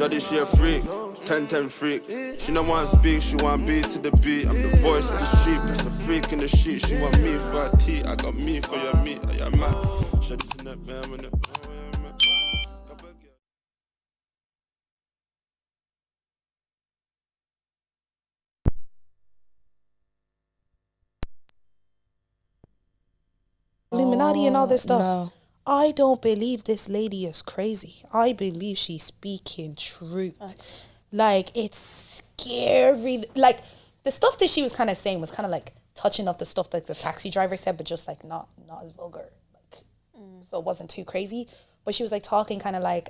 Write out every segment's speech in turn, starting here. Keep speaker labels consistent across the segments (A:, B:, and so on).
A: Shawty, she a freak, 10-10 freak. She don't want to speak, she want beat to the beat. I'm the voice of the street, plus a freak in the sheet. She want me for a tea, I got me for your meat. I am mad. Shawty in that man when it.
B: Illuminati and all this stuff.
C: No.
B: I don't believe this lady is crazy. I believe she's speaking truth. Like, it's scary. Like, the stuff that she was kind of saying was kind of like touching off the stuff that the taxi driver said, but just like not as vulgar. Like, so it wasn't too crazy. But she was like talking kind of like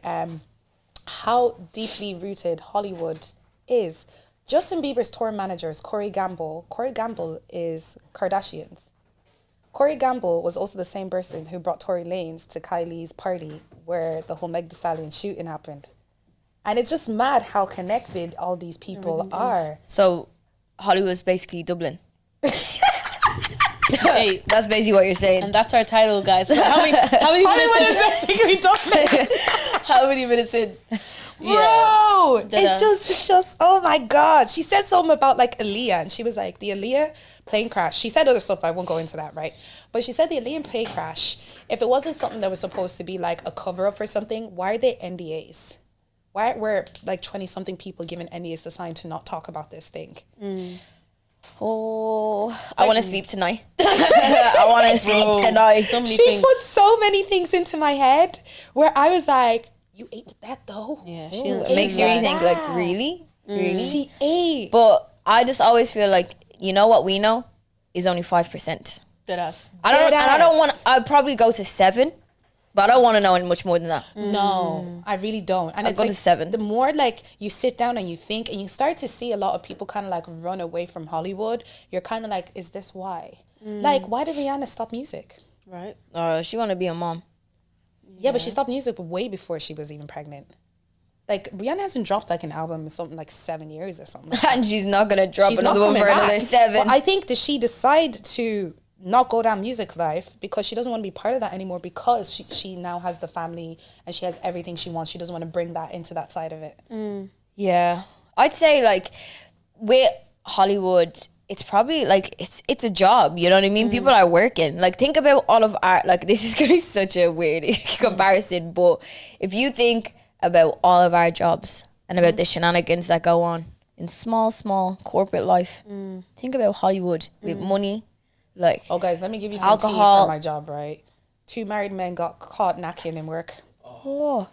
B: how deeply rooted Hollywood is. Justin Bieber's tour manager is Corey Gamble. Corey Gamble is Kardashians. Corey Gamble was also the same person who brought Tory Lanez to Kylie's party where the whole Meg Thee Stallion shooting happened. And it's just mad how connected all these people are.
C: So Hollywood's basically Dublin. Hey, that's basically what you're saying.
D: And that's our title, guys. So how many
B: Hollywood is basically Dublin.
D: how many minutes in?
B: Bro, it's just, oh my God. She said something about like Aaliyah, and she was like, the Aaliyah plane crash. She said other stuff, but I won't go into that, right? But she said the Aaliyah plane crash, if it wasn't something that was supposed to be like a cover up for something, why are they NDAs? Why were like 20-something people given NDAs to sign to not talk about this thing?
C: Oh, I want to sleep tonight. I want to sleep tonight.
D: So many
B: She
D: things.
B: put so many things into my head where I was like, you ate with that though?
D: Yeah,
C: It makes you really think, like, really? Really?
B: She ate.
C: But I just always feel like, you know what we know is only 5%.
D: Dead ass.
C: I don't want. I'd probably go to 7, but I don't want to know much more than that.
B: No, I really don't. And
C: I'll
B: it's
C: go
B: like,
C: to 7.
B: The more like you sit down and you think and you start to see a lot of people kind of like run away from Hollywood, you're kind of like, is this why? Like, why did Rihanna stop music?
D: Right.
C: She want to be a mom.
B: Yeah, but she stopped music way before she was even pregnant. Like, Rihanna hasn't dropped like an album in something like 7 years or something.
C: And she's not going to drop
B: She's
C: another
B: not
C: one for
B: coming
C: another
B: back.
C: 7.
B: But I think that she decide to not go down music life because she doesn't want to be part of that anymore, because she now has the family and she has everything she wants. She doesn't want to bring that into that side of it.
C: Yeah. I'd say, like, with Hollywood, it's probably, like, it's a job, you know what I mean? People are working. Like, think about all of our, like, this is going to be such a weird comparison, but if you think about all of our jobs and about the shenanigans that go on in small corporate life, think about Hollywood with money, like,
B: Oh, guys, let me give you some
C: alcohol.
B: tea for my job, right? 2 married men got caught knacking in work.
C: oh,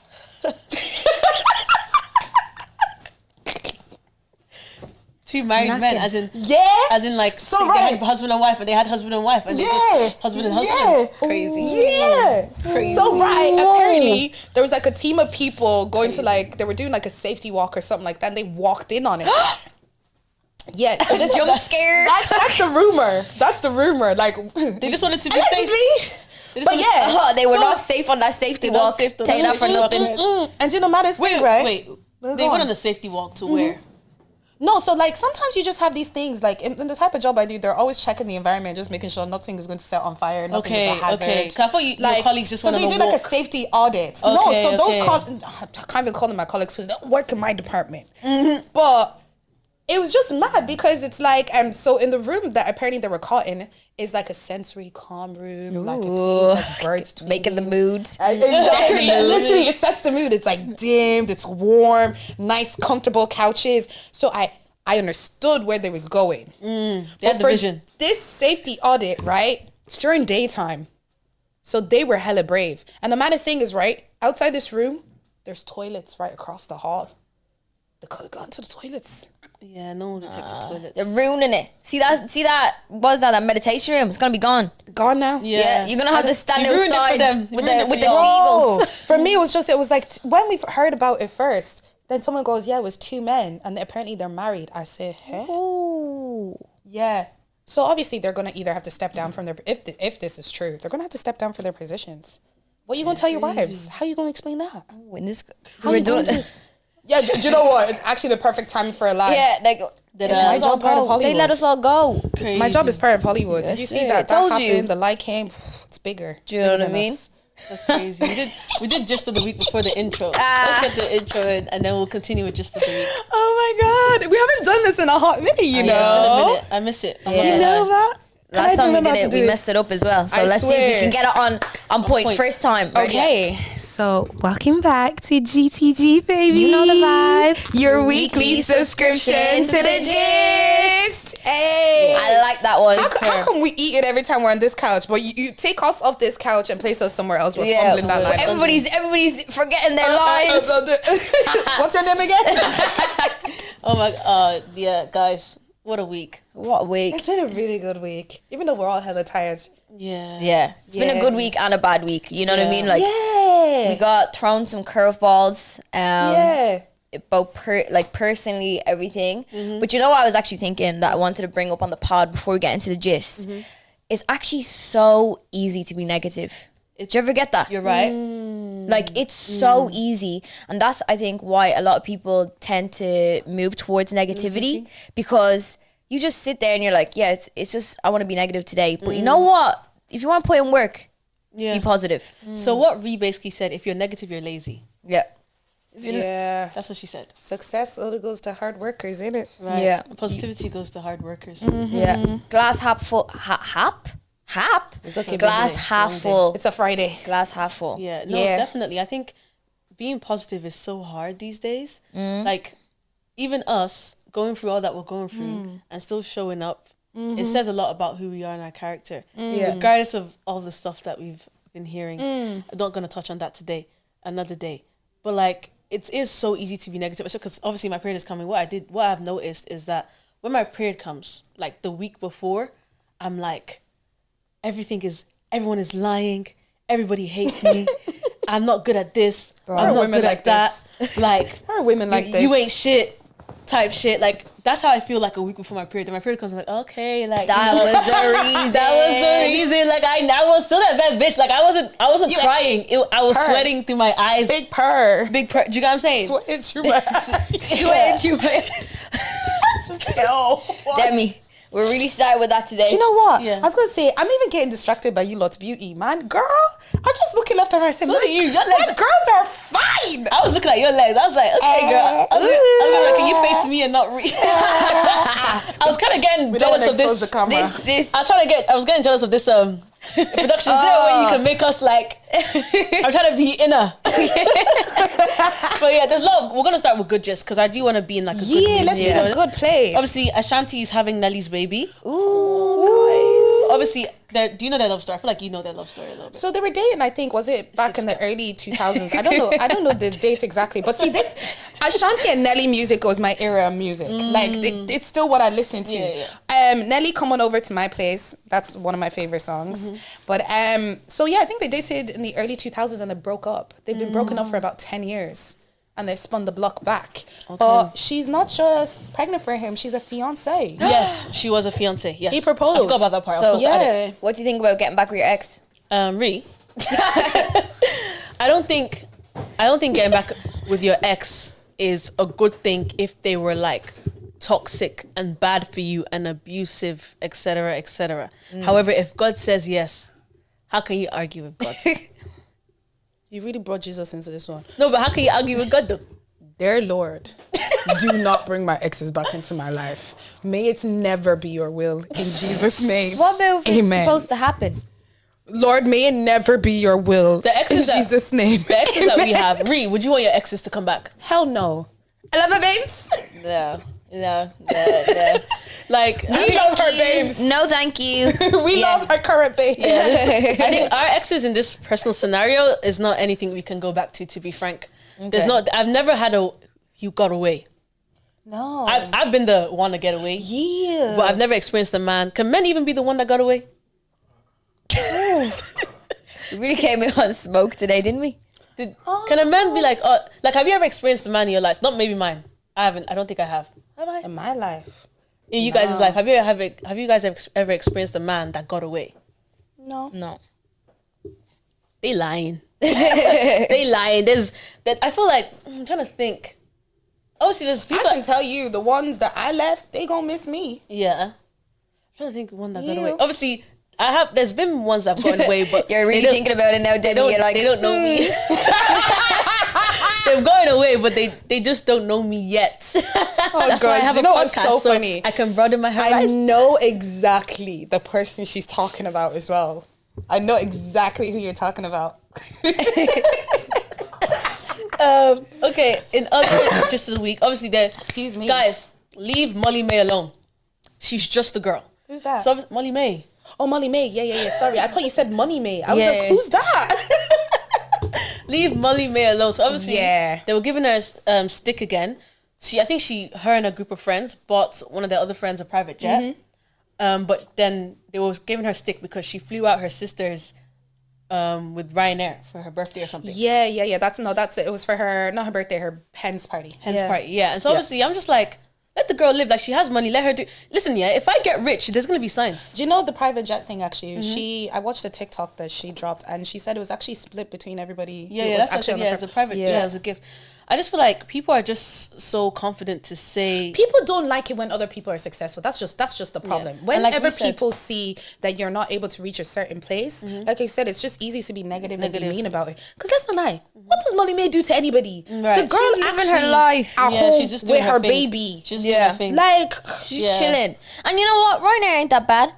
D: Two married men, as in like
B: So
D: they
B: right.
D: had husband and wife, and they had husband and wife, and they just husband and husband. Crazy.
B: Yeah.
D: Crazy.
B: So right, apparently there was like a team of people going to like, they were doing like a safety walk or something like that, and they walked in on it. Yeah, so
C: just jump scared.
B: That's the rumor. That's the rumor. Like,
D: They just wanted to be
B: allegedly.
D: safe. They just
B: But
D: wanted-
B: yeah,
C: they were
B: so-
C: not safe on that safety
D: They're not
C: walk.
D: safe to-
C: Take that for nothing.
B: And you know, matters
D: Wait,
B: thing, right?
D: wait.
B: Go
D: They
B: on.
D: went on a safety walk to where?
B: No, so like sometimes you just have these things like in the type of job I do, they're always checking the environment, just making sure nothing is going to set on fire, nothing is a hazard.
D: Okay. 'Cause I thought your colleagues just
B: so
D: went
B: they
D: on a
B: do like a
D: walk.
B: safety audit. No,
D: Okay,
B: so those
D: okay.
B: I can't even call them my colleagues because they don't work in my department. But it was just mad because it's like so in the room that apparently they were caught in is like a sensory calm room, like a place, like birds tweeting.
C: Making the mood.
B: Exactly. Literally, it sets the mood. It's like dimmed, it's warm, nice, comfortable couches. So I understood where they were going.
D: They
B: But
D: had the vision.
B: This safety audit, right? It's during daytime. So they were hella brave. And the maddest thing is, right, outside this room, there's toilets right across the hall. They could have gone to the toilets.
D: Yeah, no one detected toilets.
C: They're ruining it. See that? What's that meditation room? It's gonna be gone.
B: Gone now?
C: Yeah, you're gonna have to stand
D: You ruined it for
C: outside
D: them. You
C: with
D: ruined it
C: the
D: for
C: with the
D: y'all.
C: seagulls.
B: For me, it was like when we heard about it first, then someone goes, yeah, it was 2 men and apparently they're married. I said, huh?
C: Ooh.
B: Yeah. So obviously they're gonna either have to step down from their if this is true, they're gonna have to step down for their positions. What are you gonna tell your wives? How are you gonna explain that?
C: When this,
B: How
C: we're
B: you gonna
C: doing.
B: do it? Yeah, do you know what? It's actually the perfect time for a lie.
C: Yeah, like
D: Did,
C: it's
B: my
C: my
B: job part of
C: job. They
B: Hollywood.
C: let us all go.
D: Crazy.
B: My job is part of Hollywood. Did
C: Yes,
B: you see
C: sir.
B: that?
C: Told
B: That
C: you.
B: happened. The light came. It's bigger.
C: Do you know what I
B: Bigger than
C: mean?
B: us.
D: That's crazy. We did Gist of the Week before the intro. Let's get the intro in, and then we'll continue with Gist of the Week.
B: Oh my God. We haven't done this in a hot minute, you know.
D: Yeah, it's been a minute. I miss it.
C: Yeah.
B: You know that?
C: Last time we did it, we messed it up as well. So let's see if we can get it on point. First time. Ready?
B: Okay, so welcome back to GTG, baby.
C: You know the vibes.
B: Your weekly subscription to the gist. Hey,
C: I like that one.
B: how come we eat it every time we're on this couch, but you take us off this couch and place us somewhere else? We're fumbling that line.
C: Everybody's forgetting their lines.
B: What's your name again?
D: Oh my, yeah, guys, what a week.
C: What a week.
B: It's been a really good week, even though we're all hella tired.
D: Yeah.
C: It's been a good week and a bad week. You know what I mean? Like,
B: Yeah.
C: we got thrown some curveballs.
B: Yeah.
C: Both personally, everything. But you know what I was actually thinking that I wanted to bring up on the pod before we get into the gist? It's actually so easy to be negative. Did you ever get that?
D: You're right.
C: Like, it's so easy. And that's, I think, why a lot of people tend to move towards negativity. Because you just sit there and you're like, yeah, it's just, I want to be negative today. But you know what? If you want to put in work, be positive.
D: So what Ree basically said, if you're negative, you're lazy.
C: Yeah.
B: Yeah.
D: That's what she said.
B: Success only goes to hard workers, ain't it?
D: Right.
C: Yeah.
D: Positivity goes to hard workers.
C: Yeah. Glass half full. Hap?
B: It's okay,
C: Glass
B: baby.
C: half full.
B: It's a Friday.
C: Glass half full.
D: Yeah, no, definitely. I think being positive is so hard these days. Like, even us going through all that we're going through and still showing up, it says a lot about who we are and our character. Regardless of all the stuff that we've been hearing. I'm not going to touch on that today, another day. But, like, it is so easy to be negative, because obviously my period is coming. What I've noticed is that when my period comes, like the week before, I'm like, everyone is lying. Everybody hates me. I'm not good at this. I'm not good at that. Like,
B: There are women like this.
D: You ain't shit type shit. Like, that's how I feel like a week before my period. And my period comes, I'm like, okay, like
C: That was the reason.
D: that was the reason. Like, I was still that bad bitch. Like, I wasn't crying. I was sweating through my eyes.
B: Big purr.
D: Do you get what I'm saying?
B: Sweat through my
C: Sweat you. Demi, we're really starting with that today.
B: You know what?
D: Yeah.
B: I was gonna say, I'm even getting distracted by you lot's beauty, man. Girl, I'm just looking left and right saying,
D: So are you. Your legs-
B: my girls are fine.
D: I was looking at your legs. I was like, okay, girl. I was like, can you face me and not read? I was kind of getting
B: We don't want
D: jealous
B: to
D: of
B: expose
D: this.
B: the camera.
C: This
D: I was getting jealous of this production. Is there a way you can make us like? I'm trying to be inner. But yeah, there's a lot. We're gonna start with good gist, because I do want to be in like a good mood,
B: Let's be
D: you
B: in a
D: know?
B: good place.
D: Obviously, Ashanti is having Nelly's baby.
B: Ooh,
D: Obviously, do you know their love story? I feel like you know their love story a little bit.
B: so they were dating, I think, was it back in the early 2000s? I don't know the dates exactly. But see, this Ashanti and Nelly music was my era of music. Like, it's still what I listen to.
D: Yeah.
B: Nelly, Come On Over to My Place. That's one of my favorite songs. But so yeah, I think they dated in the early 2000s and they broke up. They've been broken up for about 10 years. And they spun the block back. But she's not just pregnant for him, she's a fiance.
D: Yes, she was a fiance. Yes,
B: He proposed.
D: I forgot about that part.
C: So,
D: I was supposed to add it.
C: what do you think about getting back with your ex?
D: Ree, I don't think getting back with your ex is a good thing if they were like toxic and bad for you and abusive, etc., etc. However, if God says yes, how can you argue with God?
B: You really brought Jesus into this one.
D: No, but how can you argue with God though?
B: Dear Lord, do not bring my exes back into my life. May it never be your will in Jesus' name.
C: What about if it's
B: Amen.
C: supposed to happen?
B: Lord, may it never be your will
D: The exes
B: in
D: that-
B: Jesus' name.
D: The exes that we have, Ree, would you want your exes to come back?
B: Hell no. I love her, babes.
C: No.
D: Like,
B: We love her, babes.
C: No, thank you.
B: We love her current babes.
D: I think our exes in this personal scenario is not anything we can go back to be frank. There's not. I've never had you got away.
B: No.
D: I've been the one to get away.
B: Yeah.
D: But I've never experienced a man. Can men even be the one that got away?
C: We really came in on smoke today, didn't we?
D: Can a man be like, have you ever experienced a man in your life? Not maybe mine. I haven't. I don't think I have. Have I?
B: In my life.
D: In you guys' life, have you guys ever experienced a man that got away?
B: No.
D: They lying. They lying. There's that. I feel like I'm trying to think. Obviously, there's people.
B: I can tell you, the ones that I left, they gonna miss me.
D: Yeah. I'm trying to think of one that got
B: Yeah.
D: away. Obviously, There's been ones I've gotten away, but
C: You're really thinking about it now, Debbie. You're like,
D: they don't know me. They've gone away, but they just don't know me yet. That's why I have a podcast, so funny. I can broaden my horizons.
B: I know exactly the person she's talking about as well. I know exactly who you're talking about.
D: Okay, in other just of the week, obviously
B: Excuse me.
D: Guys, leave Molly May alone. She's just a girl.
B: Who's that?
D: So Molly May.
B: Oh, Molly May. Yeah. Sorry, I thought you said Money May. I was
C: Yeah.
B: like, who's that?
D: Leave Molly May alone. So obviously,
B: Yeah.
D: they were giving her stick again. I think her and a group of friends bought one of their other friends a private jet. But then they were giving her stick because she flew out her sister's with Ryanair for her birthday or something.
B: Yeah. That's it. It was for her, not her birthday, her hen's party.
D: Party, yeah. And so obviously, I'm just like, let the girl live. Like, she has money. Let her do. Listen, yeah. If I get rich, there's gonna be signs.
B: Do you know the private jet thing? Actually, I watched a TikTok that she dropped, and she said it was actually split between everybody.
D: Yeah, that's what I said. Yeah, it's a private jet. It was a gift. I just feel like people are just so confident to say.
B: People don't like it when other people are successful. That's just the problem.
D: Yeah. And like
B: Whenever
D: we said-
B: people see that you're not able to reach a certain place, like I said, it's just easy to be negative and be mean about it. Because let's not lie, what does Molly May do to anybody?
D: Right.
B: The girl
C: She's living
B: actually
C: her life.
B: at
D: Yeah,
B: home
D: she's just doing
B: with
D: her
B: her
D: thing.
B: baby.
D: She's doing
C: Yeah.
D: her thing.
B: Like,
C: she's
D: Yeah.
C: chilling. And you know what? Ryanair ain't that bad.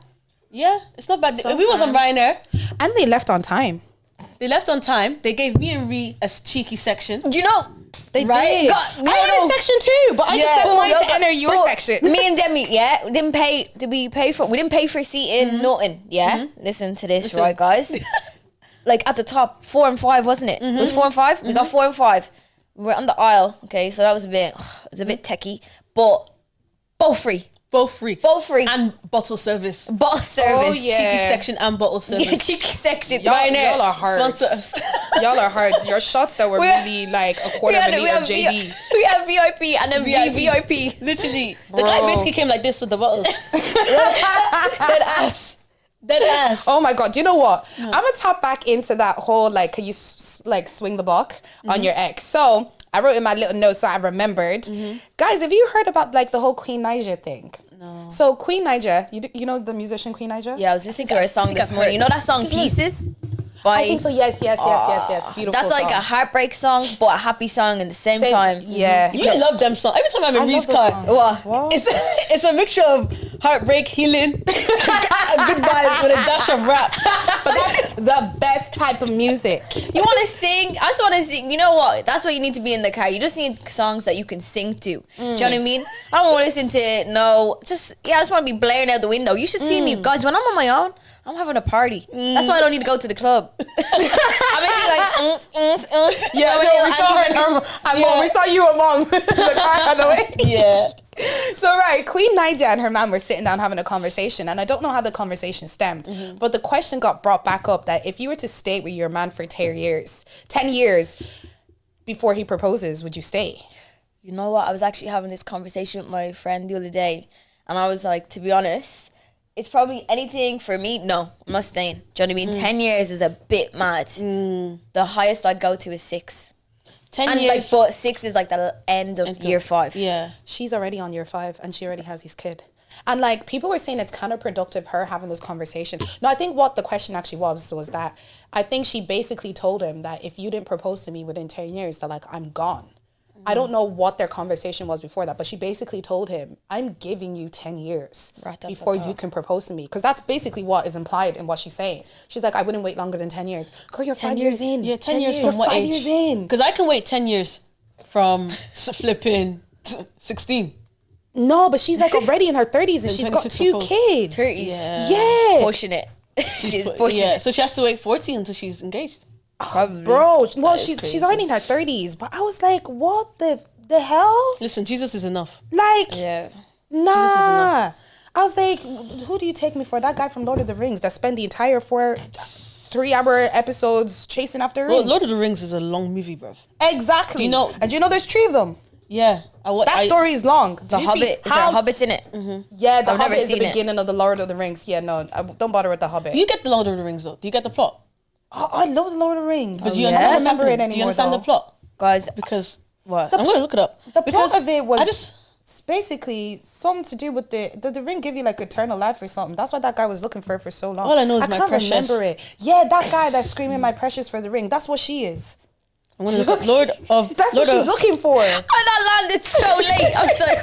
D: Yeah, it's not bad. We was on
B: Sometimes.
D: Ryanair.
B: and they left on time.
D: They left on time. They gave me and Ree a cheeky section.
C: You know, they
B: Right.
C: did.
B: I had a section too, but I just said mine to enter your
C: But
B: section.
C: Me and Demi, yeah, we didn't pay. Did we pay for? We didn't pay for seating. Nothing. Yeah. Listen to this, right, guys? Like at the top, 4 and 5, wasn't it? It was 4 and 5. We got 4 and 5. We were on the aisle. Okay, so that was a bit techie, but both free.
D: Both free.
C: Both free.
D: And bottle service.
C: Bottle service.
B: yeah.
D: Cheeky section and bottle service.
C: Yeah, cheeky section.
D: Ryanair,
B: y'all are hard.
D: sponsor us.
B: Y'all are hard. Your shots that were
C: We had-
B: really like a quarter of a liter JD.
C: We have VIP and then VVIP.
D: Literally. The guy basically came like this with the bottles. Dead ass. Dead ass.
B: Oh my god! Do you know what? I'm gonna tap back into that whole like, can you like swing the block on your ex? So I wrote in my little notes so I remembered. Guys, have you heard about like the whole Queen Naija thing? No. So Queen Naija, you know the musician Queen Naija?
C: Yeah, I was listening to her song this morning. You know that song Pieces? By,
B: I think so. Yes. Beautiful.
C: that's like
B: song.
C: a heartbreak song, but a happy song at the same time.
B: Yeah.
D: You love them songs. Every time I'm in Ree's
B: those
D: car,
B: songs. What?
D: it's a mixture of heartbreak, healing, and good vibes with a dash of rap.
B: But that's the best type of music.
C: You want to sing? I just want to sing. You know what? That's why you need to be in the car. You just need songs that you can sing to. Do you know what I mean? I don't want to listen to I just want to be blaring out the window. You should see me, guys. When I'm on my own, I'm having a party. That's why I don't need to go to the club. I'm actually like,
B: Yeah, no, we saw her. And Mom, we saw you and Mom in the car on the way.
D: Yeah.
B: So right, Queen Naija and her man were sitting down having a conversation, and I don't know how the conversation stemmed, but the question got brought back up that if you were to stay with your man for 10 years before he proposes, would you stay?
C: You know what? I was actually having this conversation with my friend the other day, and I was like, to be honest, it's probably anything for me. No, I'm not staying. Do you know what I mean? 10 years is a bit mad. The highest I'd go to is 6.
D: 10
C: And
D: years.
C: like, but 6 is like the end of year 5.
D: Yeah.
B: She's already on year 5 and she already has his kid. And like people were saying it's counterproductive her having this conversation. No, I think what the question actually was that I think she basically told him that if you didn't propose to me within 10 years, that like I'm gone. I don't know what their conversation was before that, but she basically told him, I'm giving you 10 years before you can propose to me. Because that's basically what is implied in what she's saying. She's like, I wouldn't wait longer than 10 years. Girl, you're 5 years in.
D: Yeah, 10 years from what
B: 5
D: age?
B: years in.
D: Because I can wait 10 years from flipping 16.
B: No, but she's like already in her 30s and she's got
D: 26
B: 2
D: proposed.
B: kids.
C: 30s.
B: Yeah.
C: Pushing it. She's pushing it.
D: So she has to wait 40 until she's engaged.
C: Probably.
B: Bro, well,
D: is
B: she's
D: crazy.
B: already in her 30s. But I was like, what the hell?
D: Listen, Jesus is enough.
B: Like,
C: Yeah.
B: nah. I was like, who do you take me for? That guy from Lord of the Rings that spent the entire 3-hour episodes chasing after
D: Well,
B: him.
D: Lord of the Rings is a long movie, bruv.
B: Exactly.
D: Do you know-
B: And do you know there's 3 of them?
D: Yeah.
B: That story is long.
C: The Hobbit. Is there Hobbits in it?
B: Yeah, the
C: I've never
B: Hobbit is the
C: seen it.
B: beginning of the Lord of the Rings. Yeah, no, don't bother with the Hobbit.
D: Do you get the Lord of the Rings, though? Do you get the plot?
B: Oh, I love the Lord of the Rings.
D: But do you
B: I
D: understand
B: don't
D: what's
B: remember it
D: happening?
B: anymore.
D: Do you understand
B: though.
D: the plot?
C: Guys,
D: Because
C: what?
D: I'm going to look it up.
B: The
D: Because
B: plot of it was
D: I just
B: It's basically something to do with the ring give you like eternal life or something. That's why that guy was looking for it for so long.
D: All I know is
B: I
D: my
B: can't
D: precious.
B: remember it. Yeah, that guy that's screaming my precious for the ring. That's what she is.
D: I'm gonna look up Lord of.
B: That's
D: Lord
B: what she's
D: of,
B: looking for.
C: And I landed so late. I'm sorry.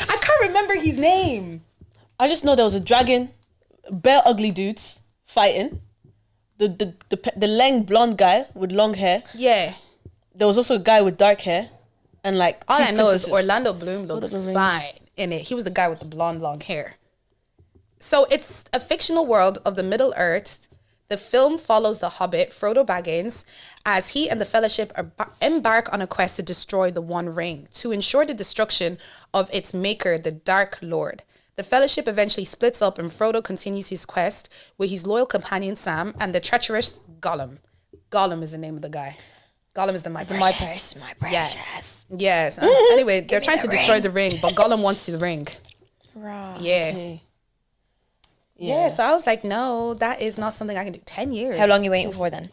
B: I can't remember his name.
D: I just know there was a dragon, bare ugly dudes fighting. The lang blonde guy with long hair.
B: Yeah.
D: There was also a guy with dark hair, and like
B: All
D: two
B: I know is
D: princesses.
B: Orlando Bloom looked fine in it. He was the guy with the blonde, long hair. So it's a fictional world of the Middle Earth. The film follows the Hobbit, Frodo Baggins, as he and the Fellowship embark on a quest to destroy the One Ring, to ensure the destruction of its maker, the Dark Lord. The Fellowship eventually splits up and Frodo continues his quest with his loyal companion Sam and the treacherous Gollum. Gollum is the name of the guy. Gollum is my precious.
C: My precious.
B: Yes. Anyway, they're trying to destroy the ring, but Gollum wants the ring.
C: Right.
B: Yeah.
D: Okay.
B: Yeah. So I was like, no, that is not something I can do. 10 years.
C: How long you waiting for then?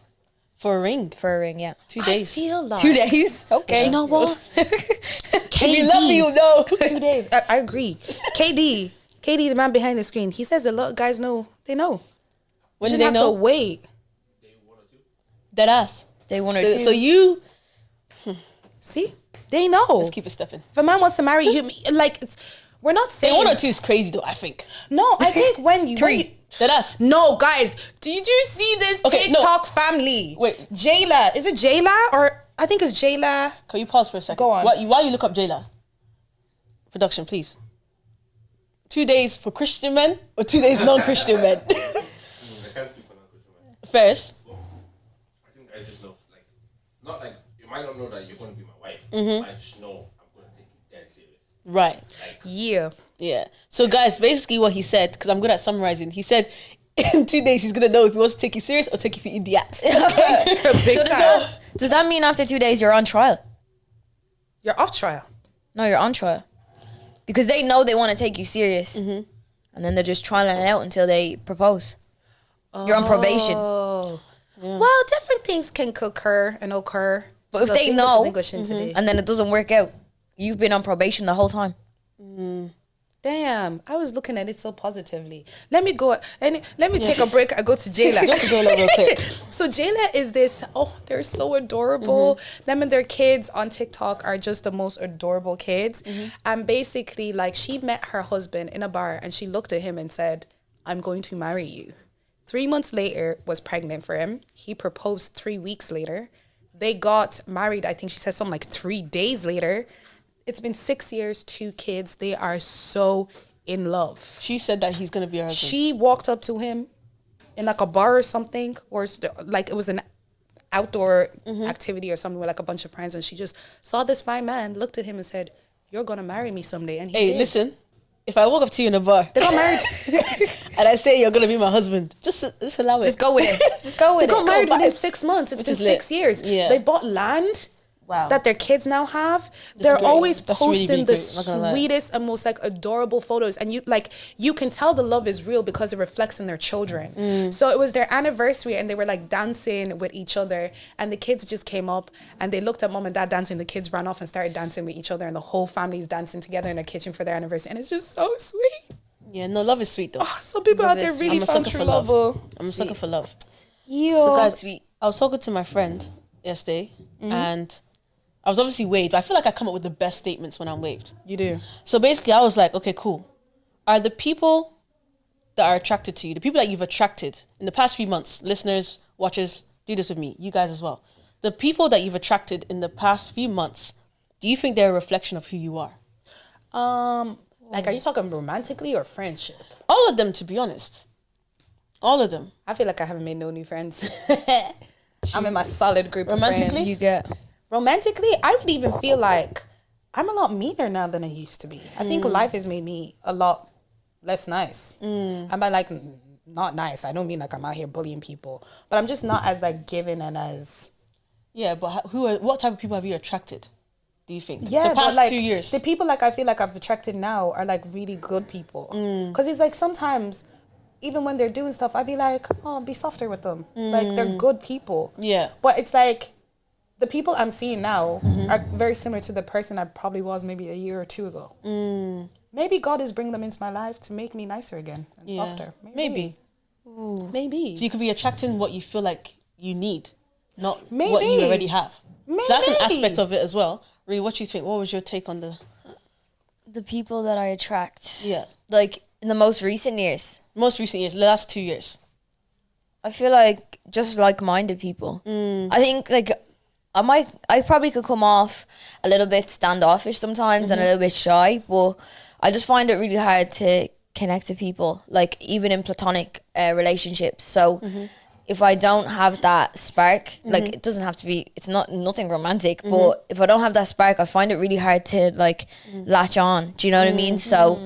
D: For a ring.
C: For a ring, yeah.
D: 2
B: I
D: days.
B: feel like
C: 2 days? Okay.
B: You know what?
D: If you love me, you know.
B: 2 days. I agree. KD, the man behind the screen, he says a lot of guys know. They know.
D: When
B: You
D: do they
B: shouldn't have
D: know?
B: to wait.
D: Dead ass.
C: Day 1 or 2.
D: So you.
B: See? They know.
D: Let's keep it stepping.
B: If a man wants to marry you, like, we're not
D: Day
B: saying.
D: 1 or 2 is crazy though. I think.
B: No, I think when you.
C: 3.
D: Dead ass.
B: No, guys, did you see this
D: Okay, no.
B: TikTok family?
D: Wait.
B: Jayla. Is it Jayla? Or I think it's Jayla.
D: Can you pause for a second?
B: Go on.
D: While you look up Jayla. Production, please. 2 days for Christian men or 2 days non-Christian men?
A: I can't speak for non-Christian man.
D: First.
A: I think I just know, like, not like, you might not know that you're going to be my wife. I just know I'm going to take you dead serious.
D: Right.
B: Yeah.
D: Yeah. So guys, basically what he said, because I'm good at summarizing, he said in 2 days he's gonna know if he wants to take you serious or take you for idiots.
C: So does that mean after 2 days you're on trial?
B: You're off trial.
C: No, you're on trial. Because they know they want to take you serious. And then they're just trialing it out until they propose. You're on probation.
B: Oh. Well, different things can occur.
C: But if
B: So
C: they
B: English
C: know,
B: is English in today.
C: and then it doesn't work out, you've been on probation the whole time.
B: Damn, I was looking at it so positively. Let me go and let me take a break. I go to Jayla.
D: Just to Jayla real quick.
B: So Jayla is this. Oh, they're so adorable. Them and their kids on TikTok are just the most adorable kids. And basically, like, she met her husband in a bar, and she looked at him and said, "I'm going to marry you." 3 months later, was pregnant for him. He proposed 3 weeks later. They got married. I think she said something like 3 days later. It's been 6 years, 2 kids. They are so in love.
D: She said that he's gonna be her husband.
B: She walked up to him in like a bar or something, or like it was an outdoor activity or something with like a bunch of friends, and she just saw this fine man, looked at him and said, "You're gonna marry me someday." And he
D: Hey,
B: did.
D: listen. If I walk up to you in a bar
B: They got married.
D: and I say you're gonna be my husband, just allow it.
C: Just go with it. Just go
B: They
C: with
B: got
C: it.
B: married within
D: vibes.
B: 6 months. It's
D: Which
B: been
D: is lit.
B: 6 years.
D: Yeah.
B: They bought land.
D: Wow.
B: That their kids now have. They're
D: great.
B: always
D: That's really,
B: posting
D: really
B: the
D: great. I'm not gonna lie.
B: sweetest and most like adorable photos, and you can tell the love is real because it reflects in their children. So it was their anniversary, and they were like dancing with each other, and the kids just came up and they looked at mom and dad dancing. The kids ran off and started dancing with each other, and the whole family's dancing together in their kitchen for their anniversary, and it's just so sweet.
D: Yeah, no, love is sweet though.
B: Some people
C: Love
B: out there
C: is-
B: really
D: I'm a
B: found
D: sucker
B: true
D: for
B: love.
D: love.
B: Oh.
D: I'm a sucker for love.
B: Yeah.
C: That's sweet.
D: I was talking to my friend yesterday, and I was obviously waved. I feel like I come up with the best statements when I'm waved.
B: You do.
D: So basically, I was like, okay, cool. Are the people that are attracted to you, the people that you've attracted in the past few months, listeners, watchers, do this with me, you guys as well. The people that you've attracted in the past few months, do you think they're a reflection of who you are?
B: Like, are you talking romantically or friendship?
D: All of them, to be honest. All of them.
B: I feel like I haven't made no new friends. I'm in my solid group
D: Romantically?
B: of friends.
C: You get.
B: Romantically, I would even feel like I'm a lot meaner now than I used to be. I think life has made me a lot less nice. I'm like not nice. I don't mean like I'm out here bullying people, but I'm just not as like giving and as
D: Yeah, but what type of people have you attracted, do you think?
B: yeah.
D: The past
B: but like
D: 2 years.
B: the people like I feel like I've attracted now are like really good people. Because it's like sometimes even when they're doing stuff, I'd be like, oh, be softer with them. Like they're good people.
D: Yeah.
B: But it's like the people I'm seeing now are very similar to the person I probably was maybe a year or two ago. Maybe God is bringing them into my life to make me nicer again and softer.
D: Maybe.
B: Maybe.
D: So you could be attracting what you feel like you need, not what
B: Maybe.
D: you already have. So that's an
B: Maybe.
D: aspect of it as well. Ree, what do you think? What was your take on
C: The people that I attract.
D: Yeah.
C: Like in the most recent years,
D: most recent years, the last 2 years?
C: I feel like just like-minded people. I think like I probably could come off a little bit standoffish sometimes and a little bit shy, but I just find it really hard to connect to people, like even in platonic relationships. So if I don't have that spark, like it doesn't have to be, it's nothing romantic, but if I don't have that spark, I find it really hard to like latch on. Do you know what I mean? So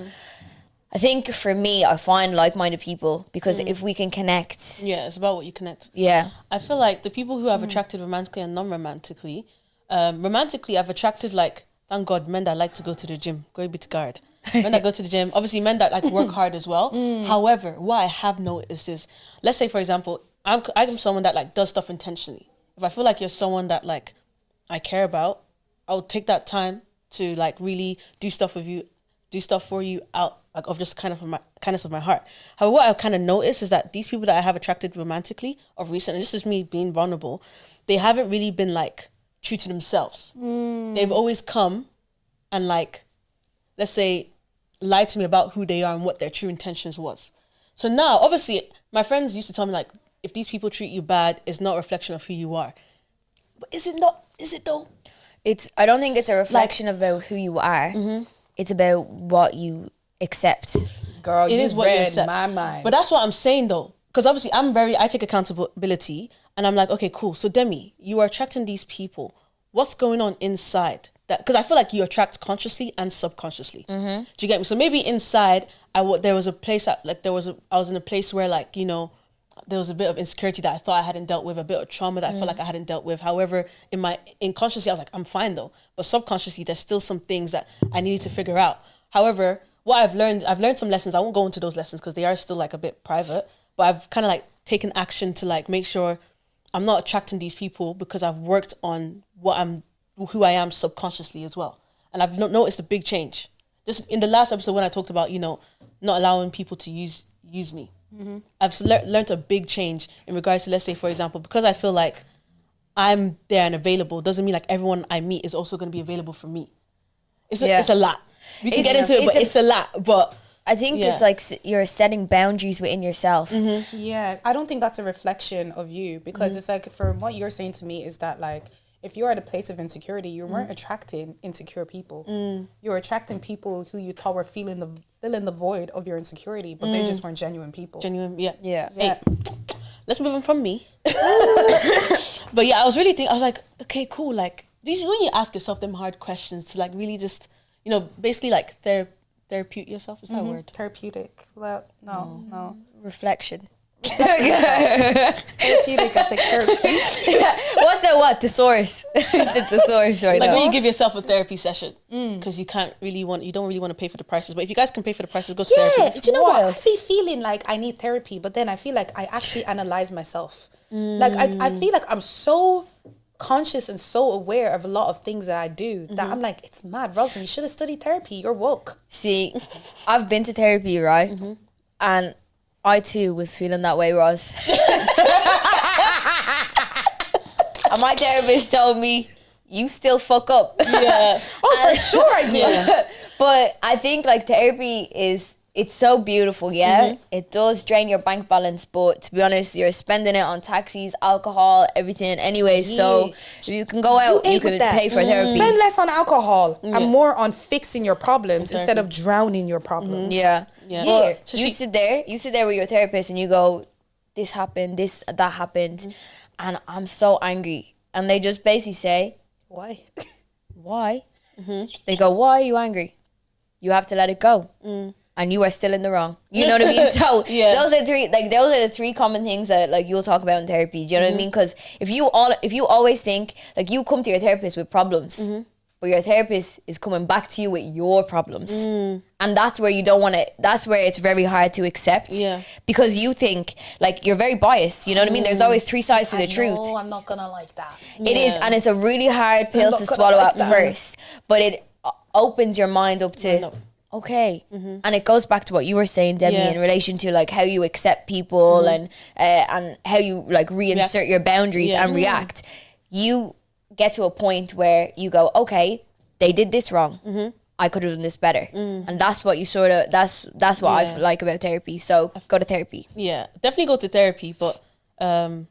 C: I think for me, I find like-minded people because if we can connect.
D: Yeah, it's about what you connect.
C: Yeah.
D: I feel like the people who I've attracted romantically and non-romantically, romantically I've attracted like, thank God, men that like to go to the gym, go be to guard. Men that go to the gym, obviously men that like work hard as well. However, what I have noticed is, let's say for example, I'm someone that like does stuff intentionally. If I feel like you're someone that like I care about, I'll take that time to like really do stuff with you, do stuff for you out like of just kind of my kindness of my heart. However, what I've kind of noticed is that these people that I have attracted romantically of recent, and this is me being vulnerable, they haven't really been like true to themselves. They've always come and like, let's say, lied to me about who they are and what their true intentions was. So now, obviously, my friends used to tell me like, if these people treat you bad, it's not a reflection of who you are. But is it not? Is it though?
C: I don't think it's a reflection about who you are. It's about what you accept.
B: Girl,
D: It
B: you
D: is what you
B: read
D: accept.
B: my mind.
D: But that's what I'm saying though. Because obviously I take accountability and I'm like, okay, cool. So Demi, you are attracting these people. What's going on inside? That because I feel like you attract consciously and subconsciously. Do you get me? So maybe inside, there was a place I was in a place where like, you know, there was a bit of insecurity that I thought I hadn't dealt with, a bit of trauma that I felt like I hadn't dealt with. However, in consciously, I was like, I'm fine though. But subconsciously, there's still some things that I needed to figure out. However, what I've learned some lessons. I won't go into those lessons because they are still like a bit private. But I've kind of like taken action to like make sure I'm not attracting these people because I've worked on who I am subconsciously as well. And I've noticed a big change. Just in the last episode when I talked about, you know, not allowing people to use me. I've learned a big change in regards to, let's say, for example, because I feel like I'm there and available, doesn't mean like everyone I meet is also going to be available for me. It's a lot. We can get into it, but it's a lot. But
C: I think it's like you're setting boundaries within yourself.
B: Yeah, I don't think that's a reflection of you because it's like, from what you're saying to me is that like, if you're at a place of insecurity, you weren't attracting insecure people. You were attracting people who you thought were filling the void of your insecurity, but they just weren't genuine people.
C: Yeah.
D: Hey, let's move on from me. But yeah, I was like, okay, cool. Like, when you ask yourself them hard questions to like really just, you know, basically like therapeutic yourself, is that a word?
B: Therapeutic. Well, no.
C: Reflection.
B: Therapeutic, I say therapeutic.
C: What's that? What? Thesaurus. It's a thesaurus right
D: Like
C: now.
D: when you give yourself a therapy session, because you don't really want to pay for the prices. But if you guys can pay for the prices, go to therapy.
B: Yeah, do you know what?
C: wild.
B: I be feeling like I need therapy, but then I feel like I actually analyze myself. Like I feel like I'm so conscious and so aware of a lot of things that I do that I'm like, it's mad, Roslyn, you should have studied therapy. You're woke.
C: See, I've been to therapy, right? And I too was feeling that way, Roz. And my therapist told me, you still fuck up.
D: Yeah.
B: Oh, for sure I did.
C: But I think like therapy it's so beautiful, yeah? It does drain your bank balance, but to be honest, you're spending it on taxis, alcohol, everything anyway. So if you can go out, you can pay for therapy.
B: Spend less on alcohol and more on fixing your problems instead of drowning your problems.
C: Yeah.
D: Yeah.
C: But
D: So
C: you sit there with your therapist and you go, this happened, that happened, and I'm so angry. And they just basically say,
B: Why?
C: why? They go, why are you angry? You have to let it go. And you are still in the wrong. You know what I mean? So those are the three common things that like you'll talk about in therapy. Do you know what I mean? Because if you always think like you come to your therapist with problems, but your therapist is coming back to you with your problems. And that's where you don't want to, that's where it's very hard to accept.
D: Yeah.
C: Because you think, like, you're very biased, you know what I mean? There's always three sides to the truth.
B: No, I'm not gonna like that.
C: It is, and it's a really hard pill
B: not
C: to
B: gonna
C: swallow
B: like
C: at
B: that.
C: first, but it opens your mind up to,
D: know.
C: okay. And it goes back to what you were saying, Demi,
D: Yeah.
C: in relation to like how you accept people and how you like reinsert
D: React.
C: your boundaries and react. You get to a point where you go, okay, they did this wrong. I could have done this better. And that's what you sort of, that's what I like about therapy. So go to therapy.
D: Yeah, definitely go to therapy, but no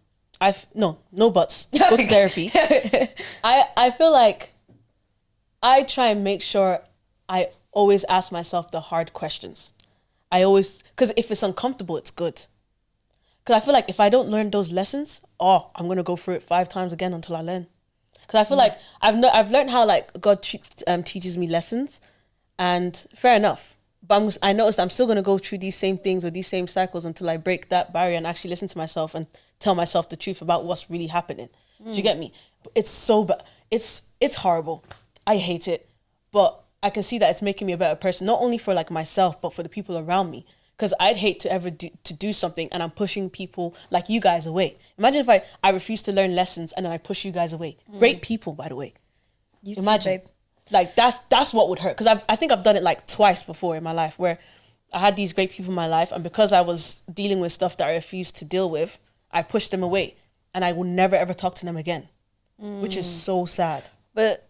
D: buts. Go to therapy. I feel like I try and make sure I always ask myself the hard questions. Because if it's uncomfortable, it's good. Because I feel like if I don't learn those lessons, I'm gonna go through it 5 times again until I learn. Because I feel like I've learned how like God teaches me lessons, and fair enough. But I noticed I'm still gonna go through these same things or these same cycles until I break that barrier and actually listen to myself and tell myself the truth about what's really happening. Do you get me? It's so bad. It's horrible. I hate it, but I can see that it's making me a better person, not only for like myself, but for the people around me. Because I'd hate to ever do something and I'm pushing people like you guys away. Imagine if I refuse to learn lessons and then I push you guys away. Great people, by the way.
C: You
D: Imagine.
C: too, babe.
D: Like that's what would hurt. Because I think I've done it like twice before in my life where I had these great people in my life, and because I was dealing with stuff that I refused to deal with, I pushed them away and I will never ever talk to them again, which is so sad.
C: But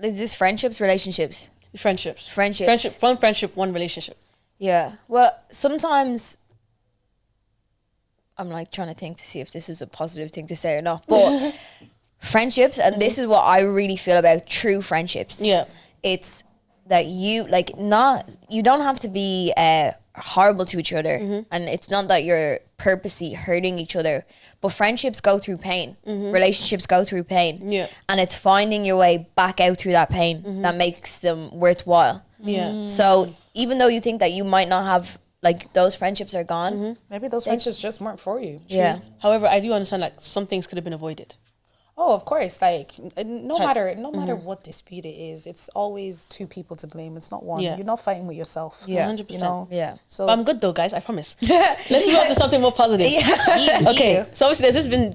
C: is this friendships, relationships?
D: Friendships. One friendship, one relationship.
C: Yeah. Well, sometimes I'm like trying to think to see if this is a positive thing to say or not. But friendships, and this is what I really feel about true friendships.
D: Yeah.
C: It's that you you don't have to be horrible to each other, and it's not that you're purposely hurting each other, but friendships go through pain, relationships go through pain, and it's finding your way back out through that pain that makes them worthwhile. So even though you think that you might not have, like, those friendships are gone,
B: Maybe those friendships just weren't for you.
C: yeah,
D: However, I do understand like some things could have been avoided.
B: Oh, of course. Like no matter what dispute it is, it's always 2 people to blame. It's not one.
D: Yeah.
B: You're not fighting with yourself.
C: Yeah.
D: 100%.
B: You know.
C: yeah.
B: So
D: But I'm good though, guys. I promise. Let's move on to something more positive. Okay. So obviously there's been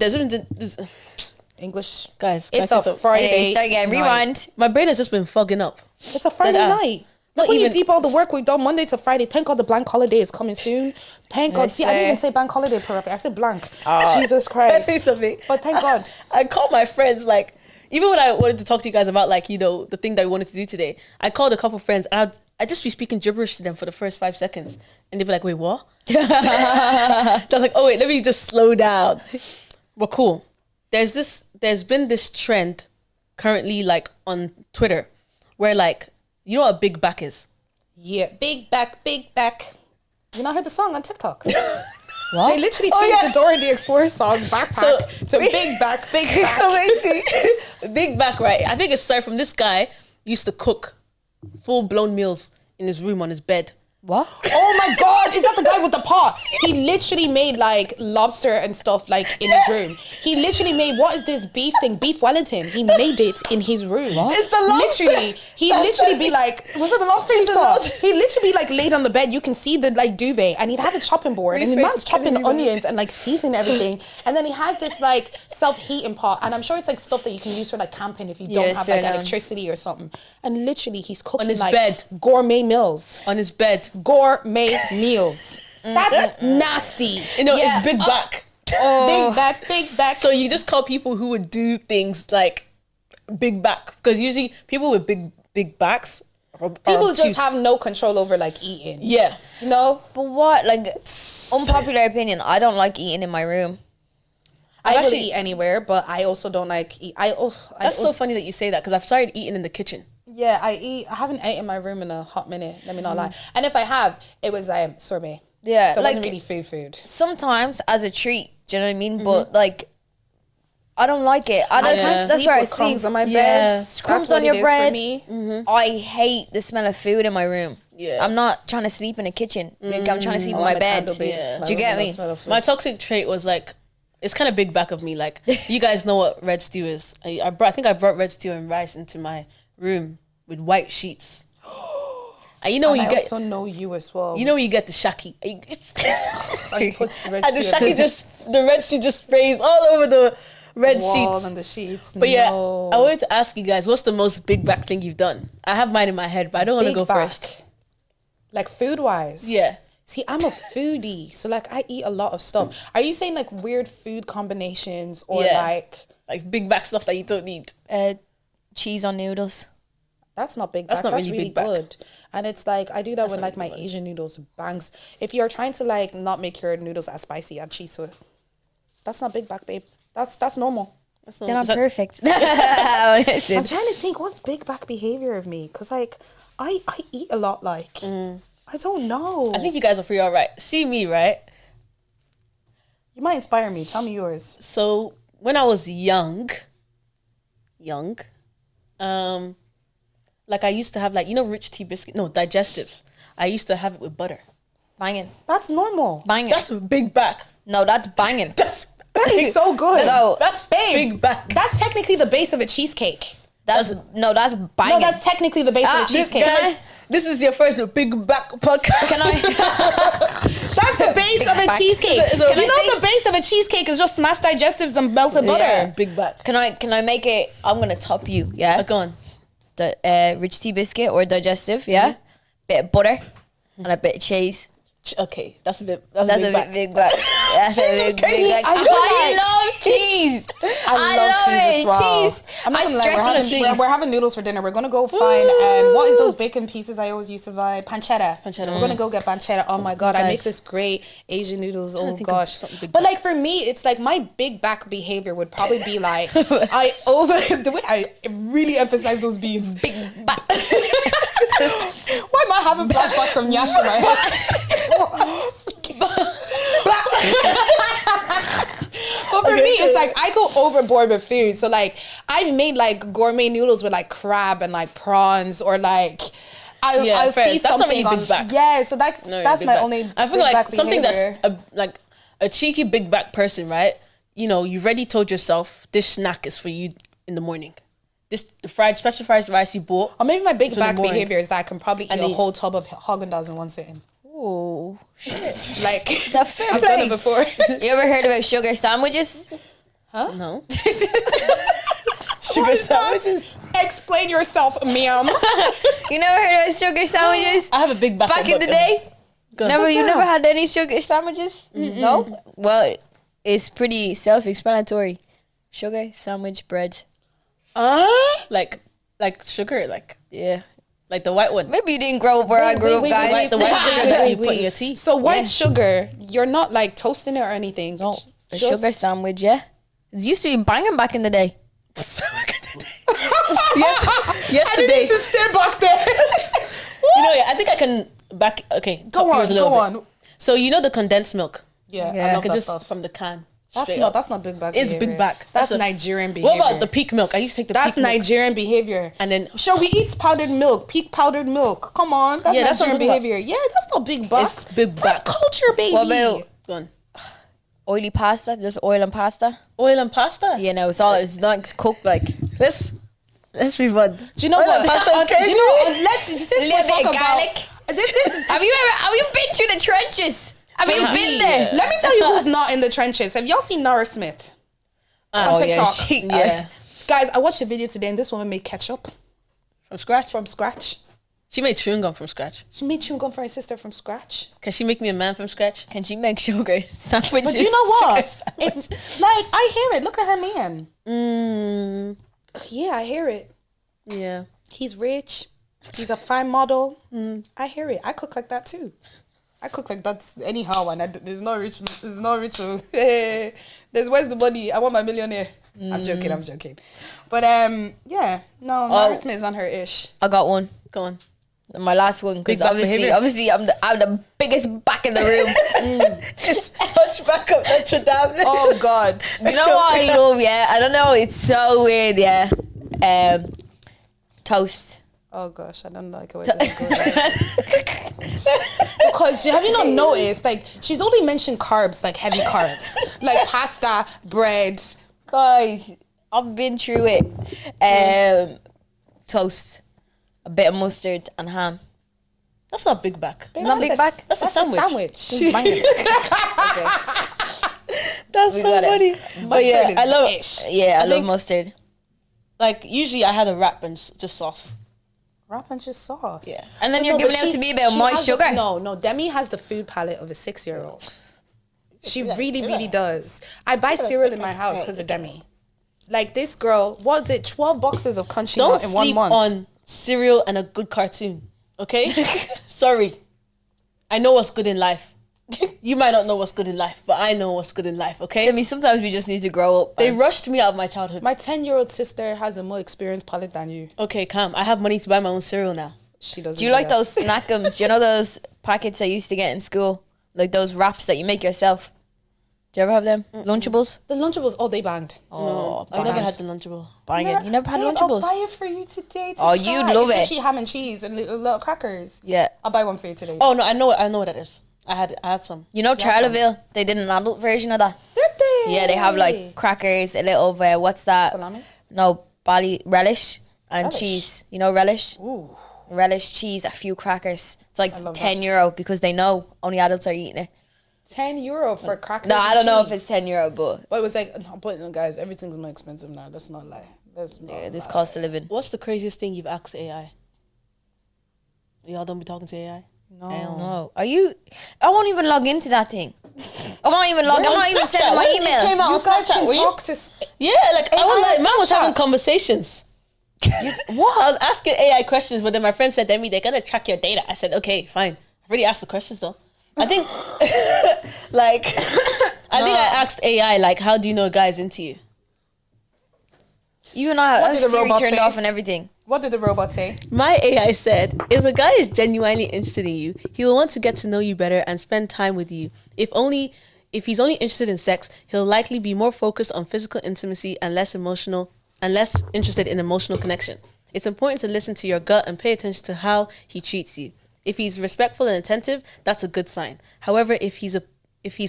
D: this
B: English.
D: guys.
B: It's
D: can I
B: a
D: say so?
B: Friday.
C: Anyway, start again,
B: night.
C: rewind.
D: My brain has just been fogging up.
B: It's a Friday
D: Dead ass.
B: night.
D: Not
B: Look when you
D: even-
B: deep all the work we've done Monday to Friday. Thank God the blank holiday is coming soon. Thank God.
C: Yes,
B: See, I didn't
C: sir.
B: even say bank holiday properly. I said blank. Jesus
D: Can I
B: Christ.
D: say something?
B: But thank God.
D: I called my friends, like, even when I wanted to talk to you guys about, like, you know, the thing that we wanted to do today, I called a couple friends and I'd just be speaking gibberish to them for the first 5 seconds. And they'd be like, wait, what? I was like, oh, wait, let me just slow down. But cool. There's been this trend currently, like, on Twitter where, like, you know what a big back is?
B: Yeah. Big back, big back. You not heard the song on TikTok?
C: What?
B: They literally changed the Dora the Explorer song backpack to big back, big back.
D: So basically, big back, right? I think it started from this guy used to cook full-blown meals in his room on his bed.
C: What?
B: Oh my God, is that the guy with the pot? He literally made like lobster and stuff like in his room. He literally made, what is this beef thing? Beef Wellington. He made it in his room.
D: It's the lobster.
B: Literally, he literally be like, was it the lobster you saw? He literally be like laid on the bed. You can see the like duvet, and he'd have a chopping board, and the man's chopping onions and like seasoning everything. And then he has this like self-heating pot, and I'm sure it's like stuff that you can use for like camping if you don't have like electricity or something. And literally, he's cooking
D: On his
B: like
D: bed.
B: gourmet meals.
D: On his bed.
B: Gourmet meals. That's nasty.
D: You know,
C: Yeah.
D: it's big back.
B: Big back, big back.
D: So you just call people who would do things like big back, because usually people with big backs are
B: people just
D: obtuse.
B: have no control over like eating.
D: Yeah.
B: You know?
C: But what? Like, unpopular opinion, I don't like eating in my room.
B: I will
D: actually-
B: eat anywhere, but I also don't like eat.
D: That's so funny that you say that, because I've started eating in the kitchen.
B: Yeah, I haven't ate in my room in a hot minute. Let me not lie. And if I have, it was sorbet.
C: Yeah,
B: So it wasn't
C: like-
B: really food.
C: Sometimes as a treat, do you know what I mean? But like, I don't like it. I don't.
B: can't
C: That's
B: sleep
C: where I
B: with
C: sleep.
B: crumbs on my bed.
D: Yeah.
B: That's
C: Crumbs
B: what
C: on
B: it
C: your
B: is
C: bread.
B: for me.
C: I hate the smell of food in my room.
D: Yeah.
C: I'm not trying to sleep in a kitchen. Like, I'm trying to sleep in
B: Oh,
C: my
B: I'm a
C: bed.
B: candle babe.
D: Yeah.
B: My
C: Do you
B: room
C: get
B: will
C: me?
B: smell of food.
D: My toxic trait was like, it's kind of big back of me. Like, you guys know what red stew is. I think I brought red stew and rice into my room with white sheets. And you know when
B: And
D: you
B: I
D: get,
B: also know you as well.
D: you know when you get the shaki,
B: and you put red
D: and the
B: stew
D: shaki the red stew just sprays all over the red
B: wall
D: sheets.
B: and the sheets.
D: But yeah,
B: No.
D: I wanted to ask you guys, what's the most big back thing you've done? I have mine in my head, but I don't want to
B: Big
D: go
B: back.
D: first.
B: Like food wise.
D: Yeah.
B: See, I'm a foodie, so like I eat a lot of stuff. Are you saying like weird food combinations or
D: Yeah.
B: like
D: Big back stuff that you don't need.
C: Cheese on noodles.
B: that's not big back.
D: That's not
B: That's
D: really
B: really
D: big back.
B: good. And it's like I do that with
D: not
B: like
D: really
B: my
D: good.
B: Asian noodles bangs. If you're trying to like not make your noodles as spicy, add cheese to it. That's not big back, babe. That's normal.
D: That's not,
C: Then I'm
D: is that-
C: perfect.
B: I'm trying to think what's big back behavior of me, cause like I eat a lot. Like I don't know.
D: I think you guys are pretty all right. See me, right?
B: you might inspire me. Tell me yours.
D: So when I was young, like I used to have like, you know, rich tea biscuit, no, digestives. I used to have it with butter.
C: Banging.
B: That's normal.
C: Banging.
D: That's a big back.
C: No, that's banging.
D: That's
B: That is so good.
C: No,
D: That's
B: Babe,
D: big back.
B: That's technically the base of a cheesecake.
C: That's banging.
B: No, that's technically the base of a
C: This
B: cheesecake.
D: Guys, this is your first big back podcast.
C: Can I?
B: That's the base
C: Big
B: of a
C: back.
B: cheesecake.
D: Is it-
B: Do you
C: Can I
B: know the base of a cheesecake is just smashed digestives and melted butter?
C: Yeah.
D: Big back.
C: Can I make it? I'm gonna top you. Yeah.
D: Go on.
C: Rich tea biscuit or digestive. Yeah. Bit of butter and a bit of cheese.
D: Okay, that's a bit.
C: That's
D: big
C: a
D: back.
C: big back. That's a big
D: crazy.
C: back.
B: I
C: I
B: feel
C: love cheese.
B: I love cheese as well.
C: Cheese.
B: I'm not
C: I
B: gonna lie,
C: stress on cheese.
B: we're having noodles for dinner. We're gonna go find what is those bacon pieces I always used to buy? Pancetta. We're gonna go get pancetta. Oh my god, I make
D: Guys.
B: this great Asian noodles. Oh
D: think of
B: gosh.
D: something big
B: But like for me, it's like my big back behavior would probably be like the way I really emphasize those B's.
C: Big back.
B: Why am I having flashbacks from Nyash in my head? But for me, it's like I go overboard with food. So like I've made like gourmet noodles with like crab and like prawns, or like I'll
D: fair.
B: see
D: That's not
B: something
D: really
B: on
D: big back.
B: yeah. So that's
D: Big
B: my
D: back.
B: only.
D: I feel
B: big
D: like
B: back
D: something
B: behavior.
D: that's a cheeky big back person, right? You know, you've already told yourself this snack is for you in the morning. This special fried rice you bought.
B: Or maybe my big
D: in the
B: back
D: morning.
B: behavior is that I can probably eat
D: And
B: a
D: then-
B: whole tub of Haagen-Dazs in one sitting.
C: Oh shit.
B: Like
C: The fair
B: I've done it
C: play.
B: before.
C: You ever heard about sugar sandwiches?
D: No.
B: Sugar sandwiches. Explain yourself, ma'am.
C: You never heard about sugar sandwiches?
D: I have a big back.
C: Back in the day?
D: Go on.
C: Never, you
B: that?
C: never had any sugar sandwiches? No? Well, it's pretty self-explanatory. Sugar, sandwich, bread.
D: Like sugar,
C: Yeah.
D: like the white one.
C: Maybe you didn't grow up where I grew up, guys.
D: The white sugar that you put in your tea.
B: So white
C: Yeah.
B: sugar, you're not like toasting it or anything.
C: No, a
B: Just-
C: sugar sandwich, yeah. It used to be banging back in the day.
D: Yesterday,
B: stay back there.
D: you know, I think I can back. Okay,
B: Go
D: top yours
B: on,
D: a little
B: go
D: bit.
B: on.
D: So you know the condensed milk.
B: Yeah,
C: Yeah.
B: I
D: I
B: love
D: can
B: that
D: just
B: stuff.
D: from the can.
B: That's
D: straight
B: not.
D: up.
B: That's not big back.
D: It's
B: behavior.
D: big back.
B: That's
D: a-
B: Nigerian behavior.
D: What about the peak milk? I used to take the
B: That's
D: peak milk.
B: Nigerian behavior.
D: And then
B: Sure, we eat powdered milk, peak powdered milk. Come on, that's
D: Yeah, that's what I'm
B: Nigerian
D: talking about.
B: behavior. Yeah, that's not big back.
D: It's big
B: That's
D: back.
B: culture, baby.
C: What about
D: Go on.
C: oily pasta? Just oil and pasta?
D: Oil and pasta.
C: You know, it's not cooked like.
D: Let's revert.
B: Do you know
D: Oil
B: what?
D: and pasta is
B: Do
D: crazy.
B: you know? Let's since
C: A
B: we
C: little
B: talk
C: bit of
B: about
C: garlic.
B: this is.
C: Have you been through the trenches? Have you been there?
B: Let me tell you who's not in the trenches. Have y'all seen Nara Smith on
C: Oh, yeah,
B: TikTok?
C: she-
D: Yeah,
B: Guys, I watched a video today, and this woman made ketchup
D: from scratch.
B: from scratch.
D: She made chewing gum from scratch.
B: She made chewing gum for her sister from scratch.
D: Can she make me a man from scratch?
C: Can she make sugar sandwiches?
B: But you know what?
D: Sugar
B: If like I hear it. Look at her man.
D: Mm,
B: Yeah, I hear it.
D: yeah.
B: He's rich. He's a fine model. I hear it. I cook like that too. I cook like that anyhow, and there's no rich. There's no rich. There's where's the money? I want my millionaire. I'm joking. I'm joking. But yeah. No, Nara Smith is on her ish.
C: I got one.
D: Go on.
C: My last one,
D: Big
C: because
D: back
C: obviously,
D: behavior.
C: I'm the biggest back in the room.
D: It's Hunchback of Notre Dame.
B: Oh God.
C: You know what I love? Yeah, I don't know. It's so weird. Yeah, toast.
B: Oh gosh, I don't like where this is going. Because have you not noticed? Like she's only mentioned carbs, like heavy carbs, like pasta, bread.
C: Guys, I've been through it. toast, a bit of mustard and ham.
D: That's not big back.
C: Not big back.
D: That's a sandwich.
C: Okay.
D: That's
C: We
D: so
C: got it.
D: funny. But yeah, I love it.
C: Yeah, I love
D: think-
C: mustard.
D: Like usually I had a wrap and just sauce.
B: Wrap and just sauce.
D: Yeah.
C: And then you're giving out to me about my sugar.
B: No, Demi has the food palette of a 6-year-old. She really does. I buy cereal in my house because of Demi. Like this girl, what's it? 12 boxes of crunchy
D: Don't
B: nut in 1
D: sleep
B: month.
D: on cereal and a good cartoon. Okay? Sorry. I know what's good in life. You might not know what's good in life, but I know what's good in life, okay?
C: I mean, sometimes we just need to grow up.
D: They rushed me out of my childhood.
B: My 10-year-old sister has a more experienced palate than you.
D: Okay, calm. I have money to buy my own cereal now.
B: She doesn't.
C: Do you like those snackums? Do you know those packets I used to get in school? Like those wraps that you make yourself? Do you ever have them? Lunchables?
B: The Lunchables? Oh, they banged.
C: Oh,
D: I never had the Lunchable.
C: banging. You never had
B: Babe,
C: Lunchables?
B: I'll buy it for you today.
C: Oh, you'd love it.
B: Fishy ham and cheese and little crackers.
C: Yeah.
B: I'll buy one for you today.
D: Oh no, I know what that is. I had some.
C: You know Charleville? They did an adult version of that.
B: Did they?
C: Yeah, they have like crackers, a little of, what's that?
B: Salami?
C: No, relish and
B: Relish?
C: cheese. You know relish?
B: Ooh.
C: Relish, cheese, a few crackers. It's like
B: love
C: €10 because they know only adults are eating it.
B: €10 for crackers.
C: No, I don't
B: and
C: know if
B: cheese.
C: it's €10, but
B: But it was like, no, but no, guys, everything's more expensive now. Let's not lie. Let's not
C: yeah, this
B: lie.
C: cost of living.
D: What's the craziest thing you've asked AI? Y'all don't be talking to AI?
B: No.
C: No, I won't even log into that thing. I won't even log. I'm not even sending my
D: When it came
C: email.
D: out
B: You
D: on
B: guys
D: Snapchat,
B: can
D: were you?
B: talk to...
D: Yeah, like I was like, man was having conversations. What? I was asking AI questions, but then my friend said, Demi, they're gonna track your data. I said, okay, fine. I already asked the questions though. I think, like, I think I asked AI, like, how do you know a guy's into you?
C: Even I
B: What
C: have
B: did the
C: Siri
B: robot
C: turned
B: say?
C: off and everything.
B: What did the robot say?
D: My AI said, if a guy is genuinely interested in you, he will want to get to know you better and spend time with you. If he's only interested in sex, he'll likely be more focused on physical intimacy and less interested in emotional connection. It's important to listen to your gut and pay attention to how he treats you. If he's respectful and attentive, that's a good sign. However, if he's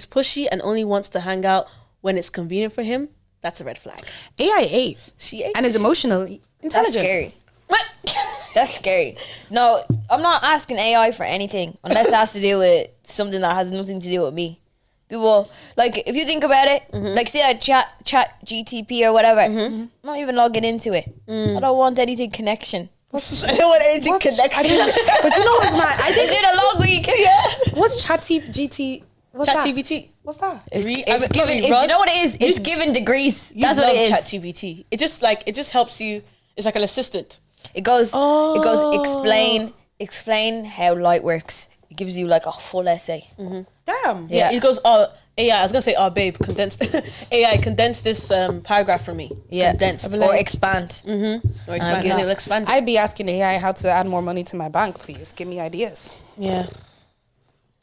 D: pushy and only wants to hang out when it's convenient for him, that's a red flag.
B: AI ate.
D: She ate
B: And is
D: this
B: emotionally
C: That's
B: intelligent.
C: scary. That's scary. No, I'm not asking AI for anything unless it has to do with something that has nothing to do with me. People, like, if you think about it, like, say I chat GTP or whatever, I'm not even logging into it. I don't want anything connection.
D: I don't want anything connection.
B: But you know what's mad? I
C: Is
B: think
C: it a long week? Yeah.
B: what's ChatGPT? What's that?
D: ChatGPT.
B: What's that?
C: It's
D: Re-
C: it's
D: I mean,
C: given.
D: Ross,
C: You know what it is? It's given degrees. That's what it is.
D: ChatGPT. It just helps you. It's like an assistant.
C: It goes explain how light works. It gives you like a full essay.
B: Damn.
C: Yeah.
D: It goes, AI. I was gonna say, babe, condensed. AI, condense this paragraph for me.
C: Yeah.
D: Condensed.
C: Or expand.
D: Or expand.
C: good.
D: And it'll expand.
B: I'd be asking AI how to add more money to my bank, please. Give me ideas.
D: Yeah.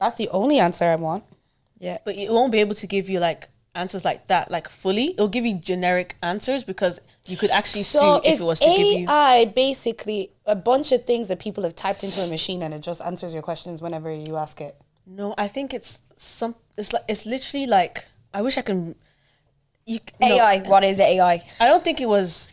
B: That's the only answer I want.
C: Yeah.
D: But it won't be able to give you like answers like that, like fully. It'll give you generic answers because you could actually
B: So
D: see if
B: is
D: it was to give you.
B: AI basically a bunch of things that people have typed into a machine and it just answers your questions whenever you ask it?
D: No, I think it's literally like, I wish I can.
C: AI. What is AI?
D: I don't think it was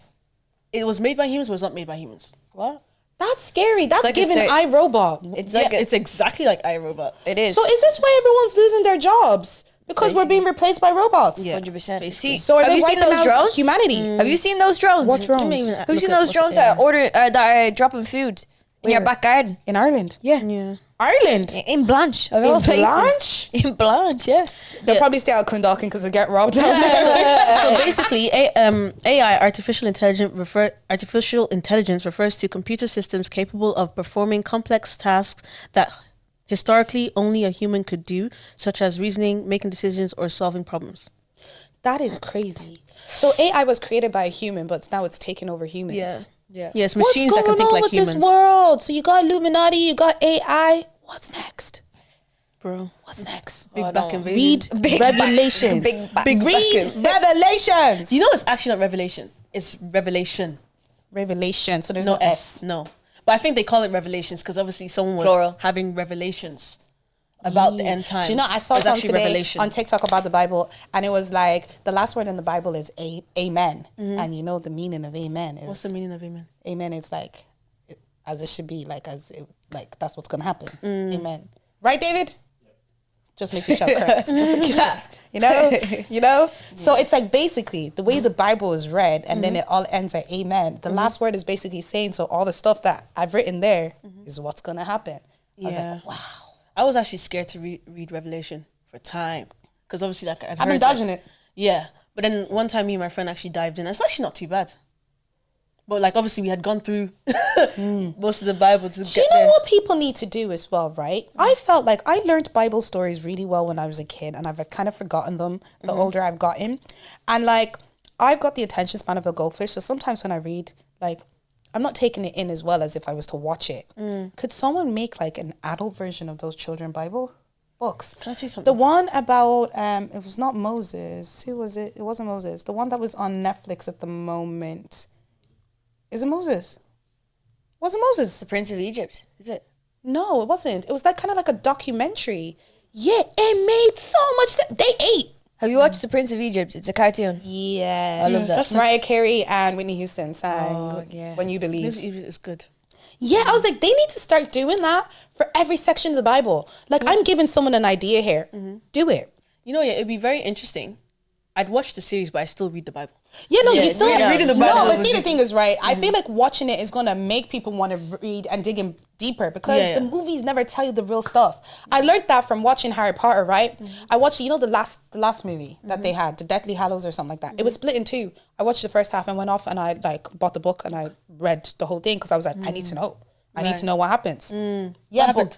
D: made by humans, but it's not made by humans.
C: What?
B: That's scary. That's
C: like a
B: giving
C: cer-
B: iRobot.
C: It's
D: Yeah,
C: like
D: it's exactly like iRobot.
C: it is.
B: So is this why everyone's losing their jobs? Because we're being replaced by robots.
D: Yeah.
C: 100%.
D: basically.
C: See,
B: So are
C: have
B: they
C: you seen
B: wiping
C: those
B: out
C: drones?
B: humanity?
C: Have you seen those drones?
B: What drones?
D: Look
C: Who's seen
D: at
C: those
D: what's
C: drones
D: AI.
C: that are dropping food in your
B: Where?
C: back garden?
B: In Ireland.
C: Yeah.
D: Yeah.
B: Ireland.
C: In Blanche. Of all places. In Blanche, yeah.
B: They'll probably stay out Clondalkin because they get robbed down there.
D: So basically, AI, artificial intelligence, refers to computer systems capable of performing complex tasks that historically only a human could do, such as reasoning, making decisions, or solving problems.
B: That is crazy. So AI was created by a human, but now it's taken over humans.
C: Yeah.
D: Yes, machines that can
B: What's
D: think
B: going on
D: like
B: with
D: humans.
B: this world? So you got Illuminati, you got AI. What's next?
D: Bro,
B: What's next?
D: big
C: I
D: back
C: don't-
D: invasion.
B: Read Revelations.
C: Big back.
B: Read Revelations.
D: You know, it's actually not revelation. It's revelation.
B: Revelation. So there's
D: No
B: no S.
D: S. No. But I think they call it revelations because obviously someone was
C: Plural.
D: having revelations about the end times.
B: Do you know, I saw
D: It's
B: some
D: actually
B: today
D: revelation.
B: on TikTok about the Bible, and it was like the last word in the Bible is amen. And you know the meaning of amen is...
D: What's the meaning of amen?
B: Amen is like, as it should be, like, like that's what's going to happen. Amen. Right, David? Just making sure, correct. Just making sure. You know? So it's like basically the way the Bible is read and then it all ends at amen. The last word is basically saying, so all the stuff that I've written there is what's going to happen. I was like, wow.
D: I was actually scared to read Revelation for time. Because obviously, like,
B: I've been dodging it.
D: Yeah. But then one time me and my friend actually dived in. It's actually not too bad. But like, obviously we had gone through most of the Bible to
B: Do
D: get
B: you know
D: there.
B: what people need to do as well, right? I felt like I learned Bible stories really well when I was a kid, and I've kind of forgotten them the older I've gotten. And like, I've got the attention span of a goldfish, so sometimes when I read, like, I'm not taking it in as well as if I was to watch it. Could someone make like an adult version of those children Bible books?
D: Can I say something?
B: The one about, it was not Moses. Who was it? It wasn't Moses. The one that was on Netflix at the moment. Is it Moses? Was it Moses?
C: The Prince of Egypt, is it?
B: No, it wasn't. It was like kind of like a documentary. Yeah, it made so much sense. They ate.
C: Have you watched The Prince of Egypt? It's a cartoon.
B: Yeah.
C: I love that.
B: Mariah Carey and Whitney Houston sang
C: yeah.
B: When You Believe.
D: It's good.
B: Yeah, I was like, they need to start doing that for every section of the Bible. Like, I'm giving someone an idea here. Do it.
D: You know, yeah, it'd be very interesting. I'd watch the series, but I still read the Bible.
B: Yeah, no,
C: Yeah,
B: you still
C: reading
D: the Bible
B: No, but
D: would
B: see,
D: be-
B: the thing is, right? I feel like watching it is gonna make people want to read and dig in deeper because
D: Yeah, yeah.
B: the movies never tell you the real stuff. I learned that from watching Harry Potter, right? I watched, you know, the last movie that they had, the Deathly Hallows or something like that. It was split in two. I watched the first half and went off and I like bought the book and I read the whole thing because I was like, I need to know. I need to know what happens.
D: What
B: Yeah,
D: happened?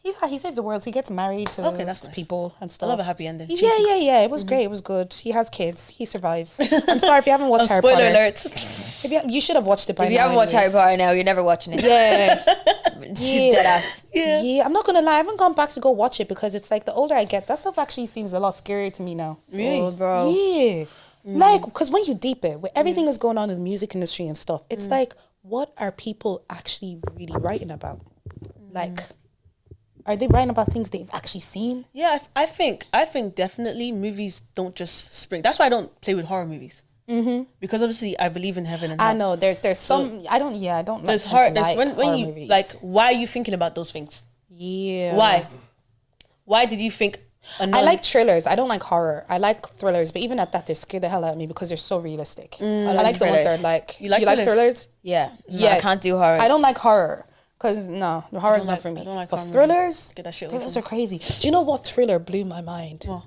B: he saves the world. He gets married to,
D: Okay, that's nice.
B: people and stuff.
D: I love a happy ending.
B: Yeah. It was great. It was good. He has kids. He survives. I'm sorry if you haven't watched Harry
D: Spoiler
B: Potter.
D: alert.
B: If you should have watched it by now.
C: If you haven't watched Harry
B: anyways.
C: Potter now, you're never watching it.
B: Yeah.
C: Dead ass.
B: Yeah. I'm not going to lie. I haven't gone back to go watch it because it's like the older I get, that stuff actually seems a lot scarier to me now.
D: Really?
C: Oh, bro.
B: Yeah. Like, because when you deep it, with everything that's going on in the music industry and stuff, it's like, what are people actually really writing about? Like, are they writing about things they've actually seen?
D: Yeah, I think definitely movies don't just spring. That's why I don't play with horror movies. Because obviously I believe in heaven and hell.
B: I know there's some I don't like
D: There's
B: tend
D: horror.
B: to
D: There's
B: like
D: when
B: horror
D: you
B: movies.
D: like, why are you thinking about those things?
B: Yeah.
D: Why did you think?
B: I like thrillers. I don't like horror. I like thrillers, but even at that, they scare the hell out of me because they're so realistic. I like the ones that are like.
D: You like
B: thrillers?
D: thrillers?
C: Yeah. No,
B: Yeah.
C: I can't do horror.
B: I don't like horror because no, the horror's not
D: like-
B: for me.
D: I don't like
B: but
D: horror
B: thrillers,
D: Get that shit away
B: thrillers
D: from
B: are crazy. Do you know what thriller blew my mind?
D: What?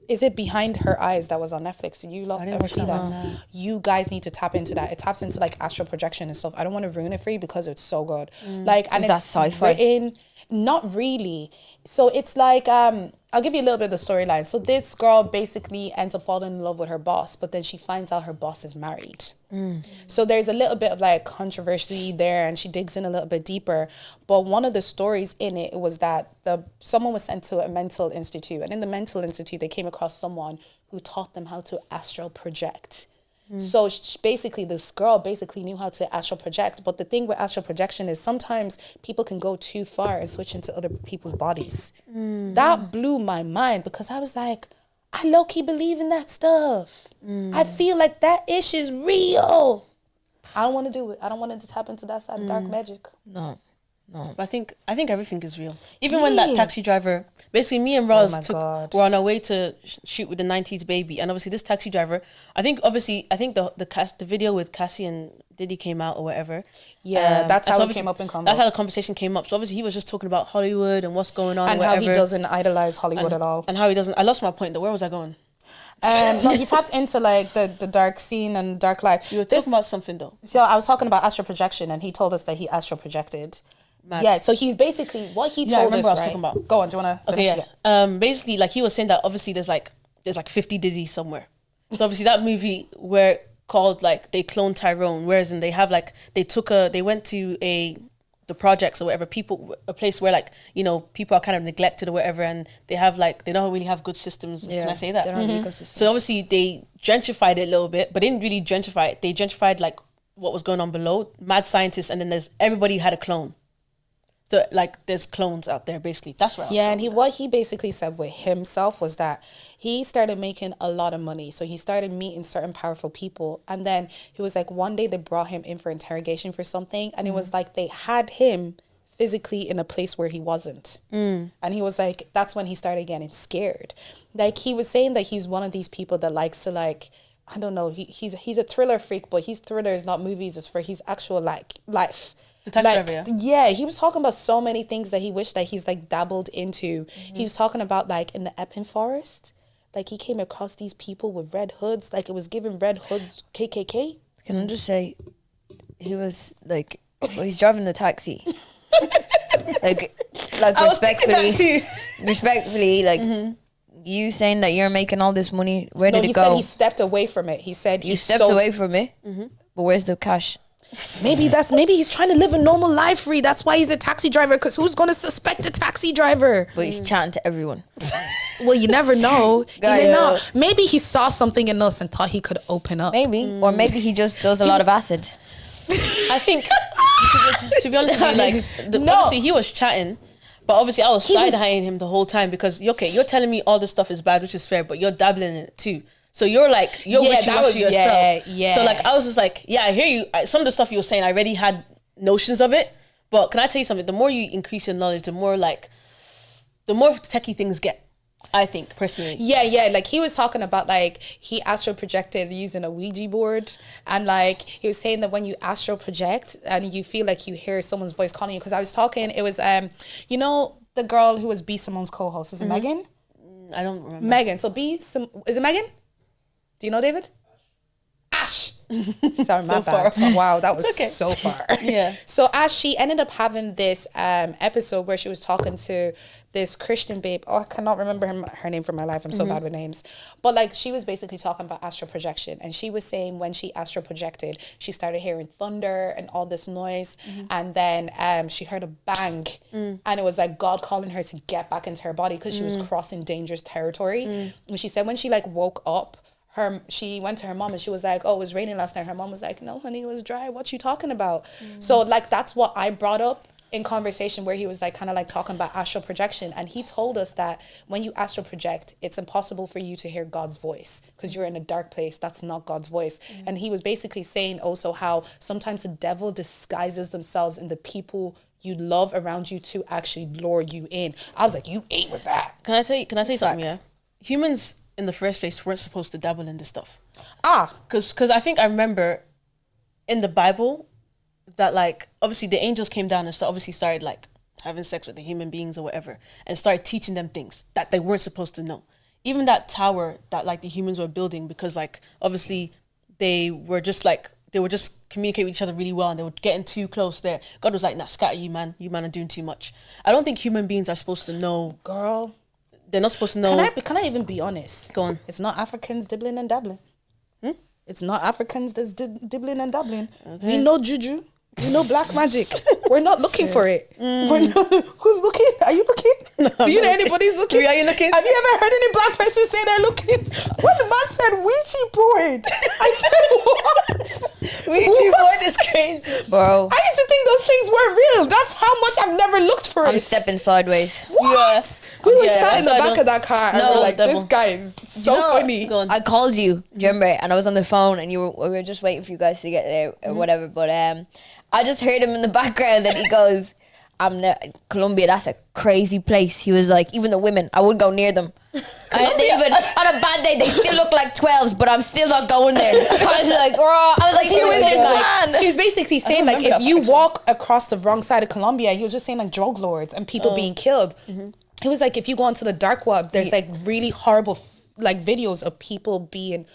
B: Is it Behind Her Eyes that was on Netflix? Did you
D: didn't
B: ever
D: watch
B: see
D: that
B: that?
D: one, no.
B: You guys need to tap into that. It taps into like astral projection and stuff. I don't want to ruin it for you because it's so good. Like, and
C: Is that
B: it's
C: sci-fi?
B: written, not really. So it's like I'll give you a little bit of the storyline. So this girl basically ends up falling in love with her boss, but then she finds out her boss is married. So there's a little bit of like controversy there, and she digs in a little bit deeper. But one of the stories in it was that someone was sent to a mental institute, and in the mental institute they came across someone who taught them how to astral project. So basically, this girl basically knew how to astral project. But the thing with astral projection is sometimes people can go too far and switch into other people's bodies. That blew my mind because I was like, I low-key believe in that stuff. I feel like that ish is real. I don't want to do it. I don't want to tap into that side of dark magic.
C: No.
D: But I think everything is real. Even when that
B: Yeah.
D: taxi driver, basically me and Roz
B: my God.
D: were on our way to shoot with the 90s baby, and obviously this taxi driver, I think the video with Cassie and Diddy came out or whatever.
B: Yeah, that's
D: and
B: how
D: so
B: it
D: obviously
B: came up in convo.
D: That's how the conversation came up. So obviously he was just talking about Hollywood and what's going on
B: And
D: whatever,
B: how he doesn't idolize Hollywood at all.
D: and how he doesn't. I lost my point though. Where was I going?
B: No, he tapped into like the dark scene and dark life.
D: You were talking about something though.
B: So I was talking about astral projection, and he told us that he astral projected.
D: Mad.
B: Yeah, so he's basically what he
D: Yeah, I
B: told us.
D: remember what I was
B: Right?
D: talking about.
B: Go on. Do you want to?
D: Okay, yeah. Basically, like he was saying that obviously there's like 50 Dizzy somewhere. So obviously that movie where called like they cloned Tyrone, whereas and they have like they went to the projects or whatever, a place where like, you know, people are kind of neglected or whatever, and they have like, they don't really have good systems. Can I say that?
C: They don't have ecosystems.
D: So obviously they gentrified it a little bit, but didn't really gentrify it. They gentrified like what was going on below, mad scientists, and then everybody had a clone. So there's clones out there, basically. That's what I was
B: Yeah, and
D: going with.
B: what he basically said with himself was that he started making a lot of money. So he started meeting certain powerful people. And then he was like, one day they brought him in for interrogation for something. And it was like they had him physically in a place where he wasn't. And he was like, that's when he started getting scared. Like he was saying that he's one of these people that likes to like, I don't know, he's a thriller freak, but his thriller is not movies, it's for his actual like life.
D: The taxi
B: Like,
D: driver,
B: yeah, he was talking about so many things that he wished that he's like dabbled into. He was talking about like in the Epping Forest, like he came across these people with red hoods, like it was giving red hoods KKK.
C: Can I just say, he was like, well, he's driving the taxi. like
D: I was thinking that
C: respectfully, like you saying that you're making all this money, where
B: No,
C: did
B: he
C: it
B: said
C: go?
B: he stepped away from it. He said
C: You stepped away from it, but where's the cash?
B: Maybe he's trying to live a normal life, free. That's why he's a taxi driver. Because who's gonna suspect a taxi driver?
C: But he's chatting to everyone.
B: Well, you never know. You
C: Guy,
B: may not. Maybe he saw something in us and thought he could open up.
C: Maybe, or maybe he just does a lot of acid.
D: I think, to be honest with you, like,
B: No.
D: obviously he was chatting, but obviously I was
B: He was-
D: side-eyeing him the whole time because, okay, you're telling me all this stuff is bad, which is fair, but you're dabbling in it too. So you're like, you're
B: Yeah, that
D: wishy-washy
B: was-
D: yourself.
B: yeah.
D: So like, I was just like, yeah, I hear you. Some of the stuff you were saying, I already had notions of it. But can I tell you something? The more you increase your knowledge, the more techie things get, I think, personally.
B: Yeah. Like he was talking about like he astral projected using a Ouija board, and like he was saying that when you astral project and you feel like you hear someone's voice calling you. Because I was talking, it was you know the girl who was B Simone's co-host, is it Megan?
D: I don't remember.
B: Megan. So is it Megan? Do you know David? Ash. Sorry, my
D: So
B: bad.
D: far.
B: Wow, that was
D: okay.
B: so far.
D: Yeah.
B: So Ash, she ended up having this episode where she was talking to this Christian babe. Oh, I cannot remember her name for my life. I'm so bad with names. But like she was basically talking about astral projection, and she was saying when she astral projected, she started hearing thunder and all this noise, and then she heard a bang, and it was like God calling her to get back into her body because she was crossing dangerous territory. And she said when she like woke up, she went to her mom and she was like, oh, it was raining last night. Her mom was like, no, honey, it was dry. What you talking about? So like that's what I brought up in conversation where he was like kind of like talking about astral projection, and he told us that when you astral project, it's impossible for you to hear God's voice because you're in a dark place. That's not God's voice. And he was basically saying also how sometimes the devil disguises themselves in the people you love around you to actually lure you in. I was like, you ate with that.
D: Can I say something? Yeah, humans in the first place weren't supposed to dabble in this stuff. Because I think I remember in the Bible that like obviously the angels came down and obviously started like having sex with the human beings or whatever and started teaching them things that they weren't supposed to know. Even that tower that like the humans were building, because like obviously they were just communicating with each other really well and they were getting too close there. God was like, nah, scatter you man are doing too much. I don't think human beings are supposed to know.
B: Girl,
D: They're not supposed to know.
B: can I even be honest?
D: Go on.
B: It's not Africans dibbling and dabbling. It's not Africans that's dibbling and dabbling. We know juju. We know black magic. We're not looking for it. We're not, who's looking? Are you looking? Do you know anybody's looking?
D: Are you looking?
B: Have you ever heard any black person say they're looking? When the man said Ouija board, I said what?
D: Ouija board is crazy.
C: Bro,
B: I used to think those things weren't real. That's how much I've never looked for
C: I'm
B: it.
C: stepping sideways.
B: What? We were
D: Yeah,
B: sat in the
D: I
B: back
D: don't-
B: of that car and
C: No,
B: we were like,
D: devil.
B: this guy is so
C: You know,
B: funny.
D: Go on.
C: I called you, do you remember? And I was on the phone and we were just waiting for you guys to get there or whatever. But I just heard him in the background and he goes, Colombia, that's a crazy place. He was like, even the women, I wouldn't go near them. They even on a bad day, they still look like 12s, but I'm still not going there. I was like, "Raw." I was like, who is this man?
B: He was basically saying like
D: remember
B: if
D: that
B: you
D: part,
B: walk across the wrong side of Colombia, he was just saying like drug lords and people being killed. He was like, if you go onto the dark web, there's like really horrible like videos of people being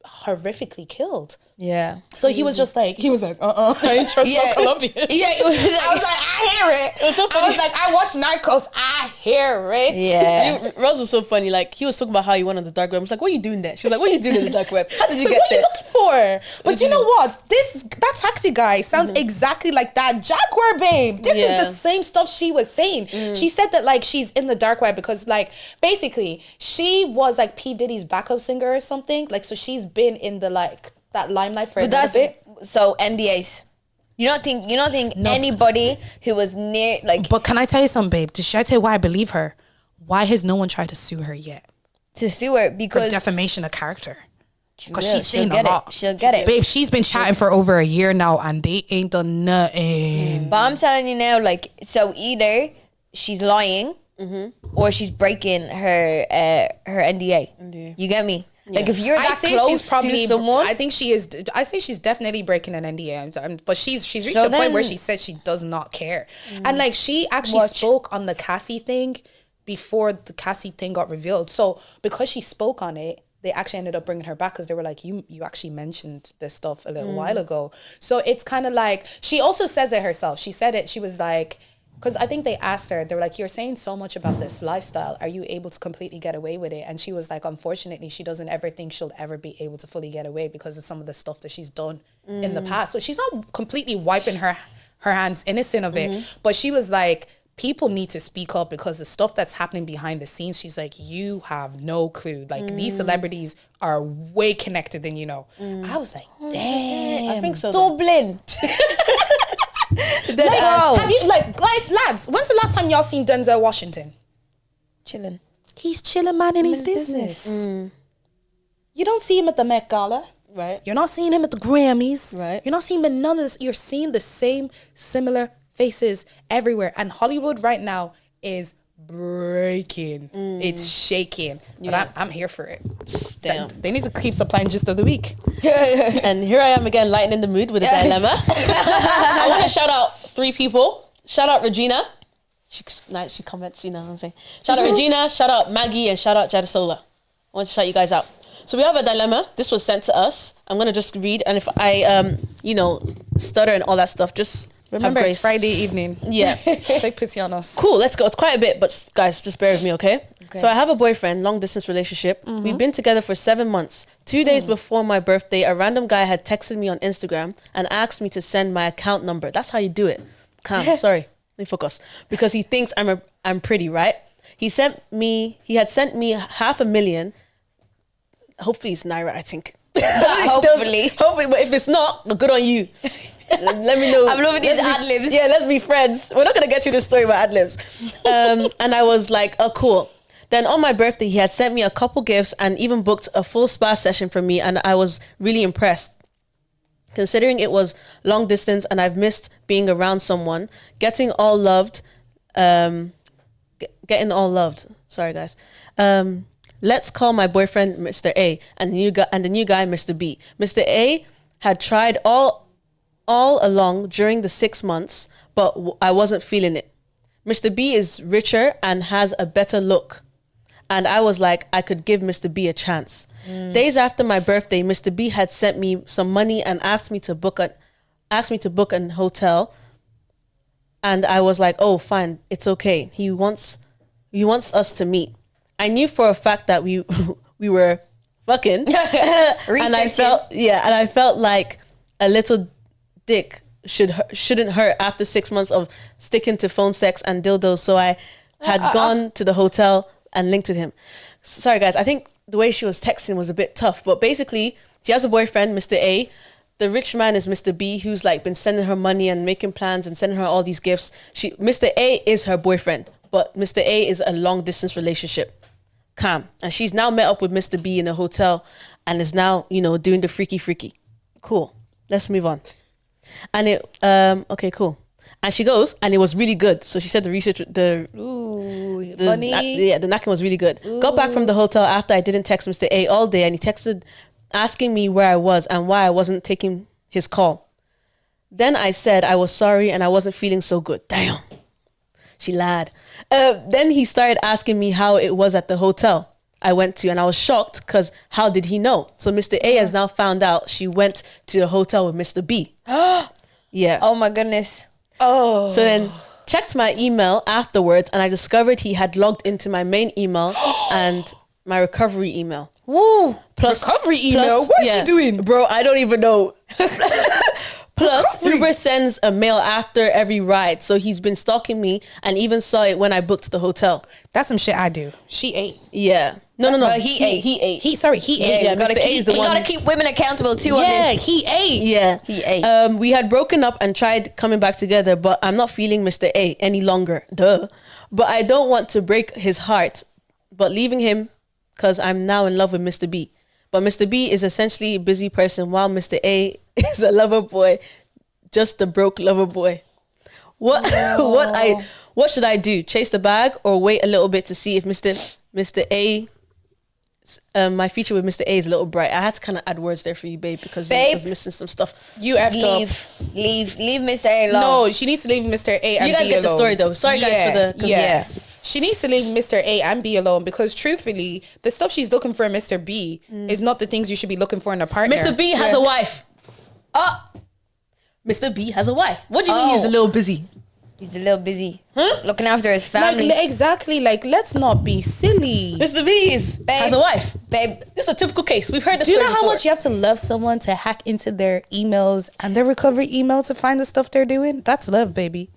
B: horrifically killed.
C: Yeah.
B: So he was just like, I ain't trust no Colombian.
C: Yeah, it was like,
B: I was like, I hear it.
D: It was so funny.
B: I was like, I watch Narcos, I hear it.
C: yeah.
D: Rose was so funny. Like he was talking about how he went on the dark web. I was like, "What are you doing there?" She was like, "What are you doing in the dark web? How did you
B: So
D: get
B: what
D: there?"
B: are you looking for? But you know what? That taxi guy sounds exactly like that Jaguar babe. This is the same stuff she was saying. She said that like she's in the dark web because like basically she was like P. Diddy's backup singer or something. Like so she's been in the like that limelight for a
C: But
B: little
C: that's
B: bit.
C: so NDAs. You don't think anybody who was near, like,
B: But can I tell you something, babe? Should I tell you why I believe her? Why has no one tried to sue her yet
C: to sue her
B: for
C: because
B: defamation of character? Because
C: she'll
B: she's saying
C: get
B: a lot.
C: it. She'll get it.
B: Babe, she's been chatting for over a year now and they ain't done nothing.
C: But I'm telling you now, like, so either she's lying or she's breaking her NDA. You get me? Like, if you're that close to someone,
B: I think she is. I say she's definitely breaking an NDA, but she's reached
C: So
B: a point where
C: then-
B: she said she does not care, and like she actually spoke on the Cassie thing before the Cassie thing got revealed. So because she spoke on it, they actually ended up bringing her back because they were like, you actually mentioned this stuff a little while ago. So it's kind of like, she also says it herself. She said it. She was like, because I think they asked her, they were like, you're saying so much about this lifestyle. Are you able to completely get away with it? And she was like, unfortunately, she doesn't ever think she'll ever be able to fully get away because of some of the stuff that she's done in the past. So she's not completely wiping her hands innocent of it. But she was like, people need to speak up because the stuff that's happening behind the scenes, she's like, you have no clue. Like these celebrities are way connected than you know. I was like, damn.
D: I think so.
C: Dublin.
B: Have you like lads? When's the last time y'all seen Denzel Washington?
C: Chilling.
B: He's chilling, man, in his business. You don't see him at the Met Gala.
D: Right.
B: You're not seeing him at the Grammys.
D: Right.
B: You're not seeing him in none of this. You're seeing the same similar faces everywhere. And Hollywood right now is breaking. It's shaking. But I'm here for it.
D: Damn.
B: They need to keep supplying Gist of the Week.
D: And here I am again, lightening the mood with a dilemma. I want to shout out 3 people. Shout out Regina. She comments, you know what I'm saying. Shout out Regina, shout out Maggie, and shout out Jadasola. I want to shout you guys out. So we have a dilemma. This was sent to us. I'm going to just read. And if I, stutter and all that stuff, just
B: Remember,
D: have
B: it's
D: grace.
B: Friday evening.
D: Yeah.
B: Take pity on us.
D: Cool, let's go. It's quite a bit, but guys, just bear with me, okay? So I have a boyfriend, long distance relationship. We've been together for 7 months. 2 days before my birthday, a random guy had texted me on Instagram and asked me to send my account number. That's how you do it. Calm, sorry. Let me focus. Because he thinks I'm pretty, right? He had sent me $500,000. Hopefully it's Naira, I think.
C: Hopefully.
D: Hopefully, but if it's not, good on you. Let me know.
C: I'm loving these ad-libs.
D: Yeah, let's be friends. We're not going to get you the story about ad-libs. And I was like, oh, cool. Then on my birthday, he had sent me a couple gifts and even booked a full spa session for me. And I was really impressed. Considering it was long distance and I've missed being around someone, getting all loved. Sorry, guys. Let's call my boyfriend Mr. A and the new guy Mr. B. Mr. A had tried all along during the 6 months, but I wasn't feeling it. Mr. B is richer and has a better look. And I was like, I could give Mr. B a chance. Days after my birthday, Mr. B had sent me some money and asked me to book an hotel. And I was like, oh, fine, it's okay. He wants us to meet. I knew for a fact that we were fucking. And I felt like a little dick shouldn't hurt after 6 months of sticking to phone sex and dildos. So I had gone to the hotel and linked with him. Sorry guys, I think the way she was texting was a bit tough, but basically she has a boyfriend, Mr. A. The rich man is Mr. B, who's like been sending her money and making plans and sending her all these gifts. Mr. A is her boyfriend, but Mr. A is a long distance relationship. Calm. And she's now met up with Mr. B in a hotel and is now, doing the freaky. Cool. Let's move on. And okay, cool. And she goes, and it was really good. So she said the napkin was really good. Ooh. Got back from the hotel after I didn't text Mr. A all day, and he texted asking me where I was and why I wasn't taking his call. Then I said I was sorry and I wasn't feeling so good. Damn. She lied. Then he started asking me how it was at the hotel I went to, and I was shocked because how did he know? So Mr. A has now found out she went to the hotel with Mr. B. Yeah.
C: Oh my goodness.
B: Oh.
D: So then checked my email afterwards and I discovered he had logged into my main email and my recovery email.
B: Woo. Recovery email? What is she doing?
D: Bro, I don't even know. Plus, Uber sends a mail after every ride. So he's been stalking me and even saw it when I booked the hotel.
B: That's some shit I do. She ate.
D: Yeah. No.
C: Well, he ate.
D: He ate.
B: He ate.
D: Yeah,
C: we gotta
D: Mr. A is the
C: we
D: one.
C: gotta keep women accountable too on
B: Yeah,
C: this.
B: he ate.
D: Yeah.
C: He ate.
D: We had broken up and tried coming back together, but I'm not feeling Mr. A any longer. Duh. But I don't want to break his heart, but leaving him because I'm now in love with Mr. B. But Mr. B is essentially a busy person while Mr. A is a lover boy, just a broke lover boy. What what should I do? Chase the bag or wait a little bit to see if Mr. A my future with Mr. A is a little bright. I had to kind of add words there for you, babe, because I was missing some stuff.
B: You effed up.
C: Leave Mr. A alone.
B: No, she needs to leave Mr. A and
D: You guys
B: be
D: get
B: alone.
D: the story though. Sorry guys for the... 'cause
C: Yeah.
B: She needs to leave Mr. A and be alone because truthfully, the stuff she's looking for in Mr. B is not the things you should be looking for in a partner.
D: Mr. B has a wife. Mr. B has a wife. What do you mean he's a little busy?
C: He's a little busy looking after his family.
B: Like, exactly. Like, let's not be silly.
D: Mr. B has a wife.
C: Babe,
D: This is a typical case. We've heard this
B: Do you
D: story
B: know how
D: before.
B: much you have to love someone to hack into their emails and their recovery email to find the stuff they're doing? That's love, baby.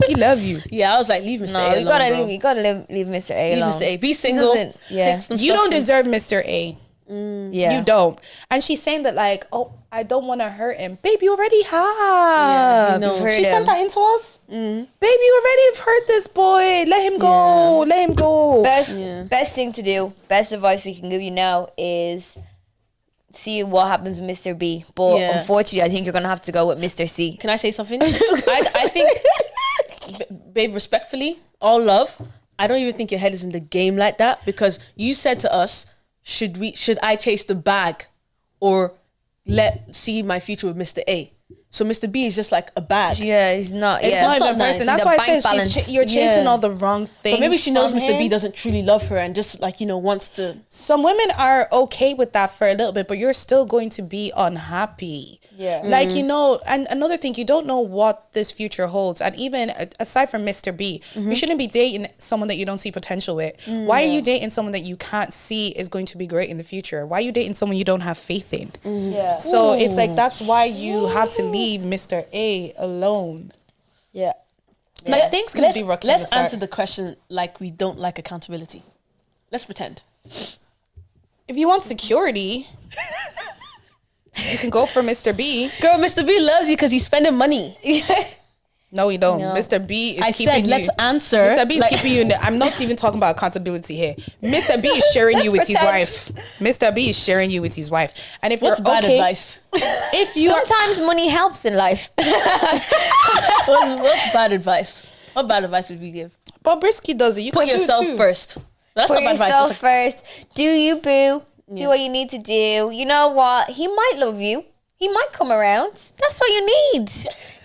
B: He love you.
D: Yeah, I was like, leave Mr.
C: no,
D: A alone,
C: you gotta
D: bro.
C: leave Mr. A
D: Leave
C: alone.
D: Mr. A. Be
C: He
D: single.
C: doesn't- Yeah.
D: Take some
B: You
D: stuff
B: don't
D: from-
B: deserve Mr. A.
C: Yeah.
B: You don't. And she's saying that like, oh, I don't want to hurt him. Babe, you already have.
D: Yeah, we know.
C: You've heard
B: She
C: him.
B: sent that into us. Babe, you already have hurt this boy. Let him go. Let him go.
C: Best thing to do, best advice we can give you now is see what happens with Mr. B. But unfortunately, I think you're gonna have to go with Mr. C.
D: Can I say something? I think, babe, respectfully, all love, I don't even think your head is in the game like that because you said to us, should I chase the bag or see my future with Mr. A? So Mr. B is just like a bag.
C: Yeah, he's not.
B: It's
C: Yeah,
B: not even a
D: nice.
B: person.
C: He's
B: That's
C: a
B: why I
C: bank
B: said
C: balance.
B: you're chasing
D: Yeah.
B: all the wrong things.
D: But maybe she knows
B: from
D: Mr. B
B: him.
D: doesn't truly love her and just like, wants to...
B: Some women are okay with that for a little bit, but you're still going to be unhappy.
C: Yeah.
B: Like, and another thing, you don't know what this future holds. And even aside from Mr. B, you shouldn't be dating someone that you don't see potential with. Why are you dating someone that you can't see is going to be great in the future? Why are you dating someone you don't have faith in?
C: Yeah.
B: So it's like, that's why you have to leave Mr. A alone.
C: Yeah.
B: Like, things can be rocky.
D: Let's answer the question like we don't like accountability. Let's pretend.
B: If you want security, you can go for Mr. B.
D: Girl, Mr. B loves you because he's spending money.
B: No, you don't.
C: No.
B: Mr. B is
D: I
B: keeping
D: said,
B: you.
D: let's answer.
B: Mr. B is
D: Like-
B: keeping you in the, I'm not even talking about accountability here. Mr. B is sharing you with his
D: pretend.
B: wife. Mr. B is sharing you with his wife. And if
D: What's
B: you're
D: bad
B: okay,
D: advice?
B: if you are,
C: Sometimes money helps in life.
D: What's bad advice? What bad advice would we give?
B: but Brisky does it. You
D: Put
B: can do it
D: yourself
B: too.
D: first. That's
C: Put
D: not bad advice.
C: yourself
D: It's like,
C: first. Do you, boo? Do what you need to do. You know what? He might love you. He might come around. That's what you need.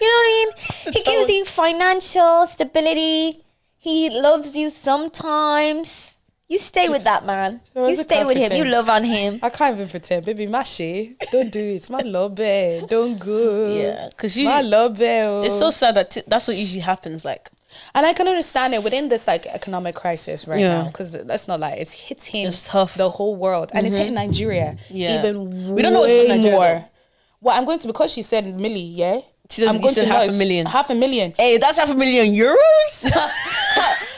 C: You know what I mean? He gives you financial stability. He loves you sometimes. You stay with that man. You
B: Rosa
C: stay
B: can't
C: with him. You
B: pretend.
C: love on him.
B: I can't even pretend. Baby, my shit. Don't do it. It's my love bed. Don't go.
D: yeah, because
B: My love bed.
D: it's so sad that that's what usually happens. Like,
B: And I can understand it within this like economic crisis right
D: Yeah.
B: now, because let's not lie, it's hitting
D: It's tough.
B: the whole world, and it's hitting Nigeria
D: Yeah.
B: even
D: We don't know what's from
B: way
D: Nigeria,
B: more.
D: though.
B: Well, I'm going to, because she said milli, yeah.
D: She said-
B: I'm
D: you
B: going
D: said
B: to
D: $500,000.
B: $500,000.
D: hey, that's €500,000.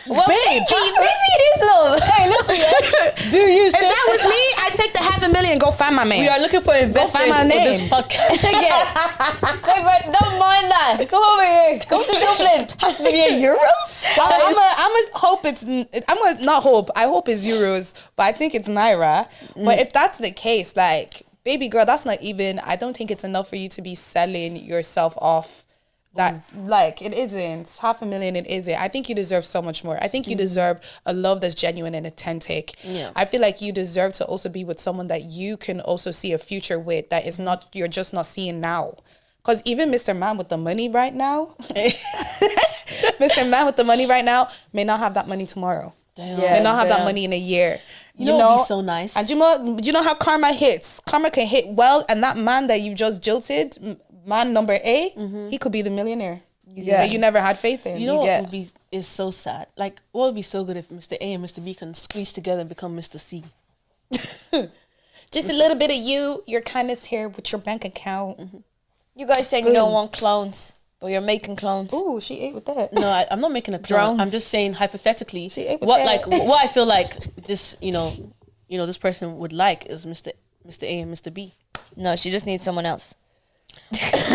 C: Well,
B: Babe.
C: maybe it is love.
D: Hey, listen, do you?
B: If that was me, I'd take the $500,000 and go find my man.
D: We are looking for investors
B: find my
D: for this
B: name.
D: podcast.
C: Wait, but don't mind that. Come over here. Come to Dublin.
D: €500,000?
B: I'm a hope it's, I'm a, not hope, I hope it's euros, but I think it's Naira. But if that's the case, like, baby girl, that's not even, I don't think it's enough for you to be selling yourself off. That like it isn't $500,000. It isn't. I think you deserve so much more. I think you deserve a love that's genuine and authentic.
D: Yeah.
B: I feel like you deserve to also be with someone that you can also see a future with. That is not, you're just not seeing now. Because even Mr. Man with the money right now, Mr. Man with the money right now may not have that money tomorrow.
D: Damn.
B: May not have that
C: Yeah.
B: money in a year.
D: You know what'd be so nice?
B: And you know how karma hits. Karma can hit well, and that man that you just jilted, man number A, he could be the millionaire that you never had faith in.
D: You know what
C: get-
D: would be is so sad? Like, what would be so good if Mr. A and Mr. B can squeeze together and become Mr. C?
B: Just a little bit of you, your kindness here with your bank account.
C: You guys saying you don't want clones, but you're making clones.
B: Ooh, she ate with that.
D: No, I'm not making a clone.
C: Drones.
D: I'm just saying hypothetically,
B: She ate with
D: what
B: that.
D: like what I feel like this, this person would like is Mr. A and Mr. B.
C: No, she just needs someone else.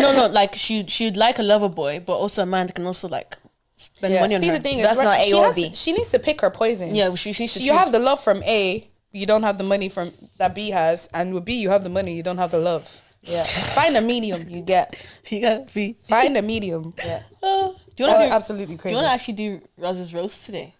D: No, like she'd like a lover boy, but also a man that can also like spend money on
B: See,
D: her.
B: the thing
C: That's
B: is,
C: not A
B: she,
C: or
B: has
C: B.
B: she needs to pick her poison.
D: Yeah, she needs to
B: You have the love from A, you don't have the money from that B has, and with B you have the money, you don't have the love.
C: Yeah.
B: Find a medium.
C: You get.
D: You gotta be.
B: Find a medium.
C: Yeah.
D: Do you
B: That's
D: want to
B: absolutely
D: Do
B: crazy.
D: you want to actually do Roz's roast today?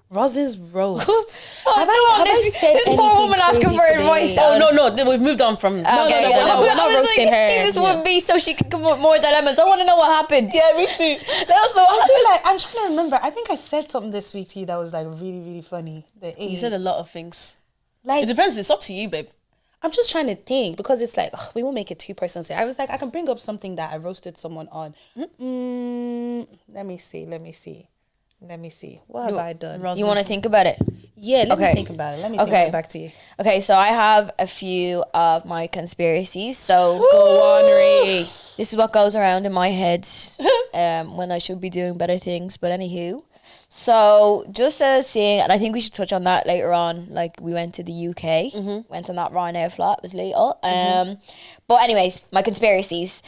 B: Roz's roast.
C: Oh,
B: Have
C: come on,
B: I
C: this
B: said
C: poor
B: anything
C: woman asking
B: crazy
C: for
B: today?
C: advice.
D: Oh no, we've moved on from.
B: no, we're not
C: I was
B: roasting
C: like,
B: her.
C: This would be so she could come up with more dilemmas. I want to know what happened.
D: Yeah, me too. Let us know.
B: I feel like I'm trying to remember. I think I said something this week to you that was like really, really funny.
D: You said a lot of things.
B: Like
D: It depends. It's up to you, babe.
B: I'm just trying to think because it's like we won't make it too personal. I was like, I can bring up something that I roasted someone on. Let me see. What have I done?
C: You want to think about it?
B: Yeah, let me
C: Okay.
B: think about it. Let me think
C: Okay.
B: it back to you.
C: Okay, so I have a few of my conspiracies. So
B: Go on, Ray.
C: this is what goes around in my head when I should be doing better things. But anywho, so just seeing, and I think we should touch on that later on. Like we went to the UK, went on that Ryanair flight. It was little. But anyways, my conspiracies.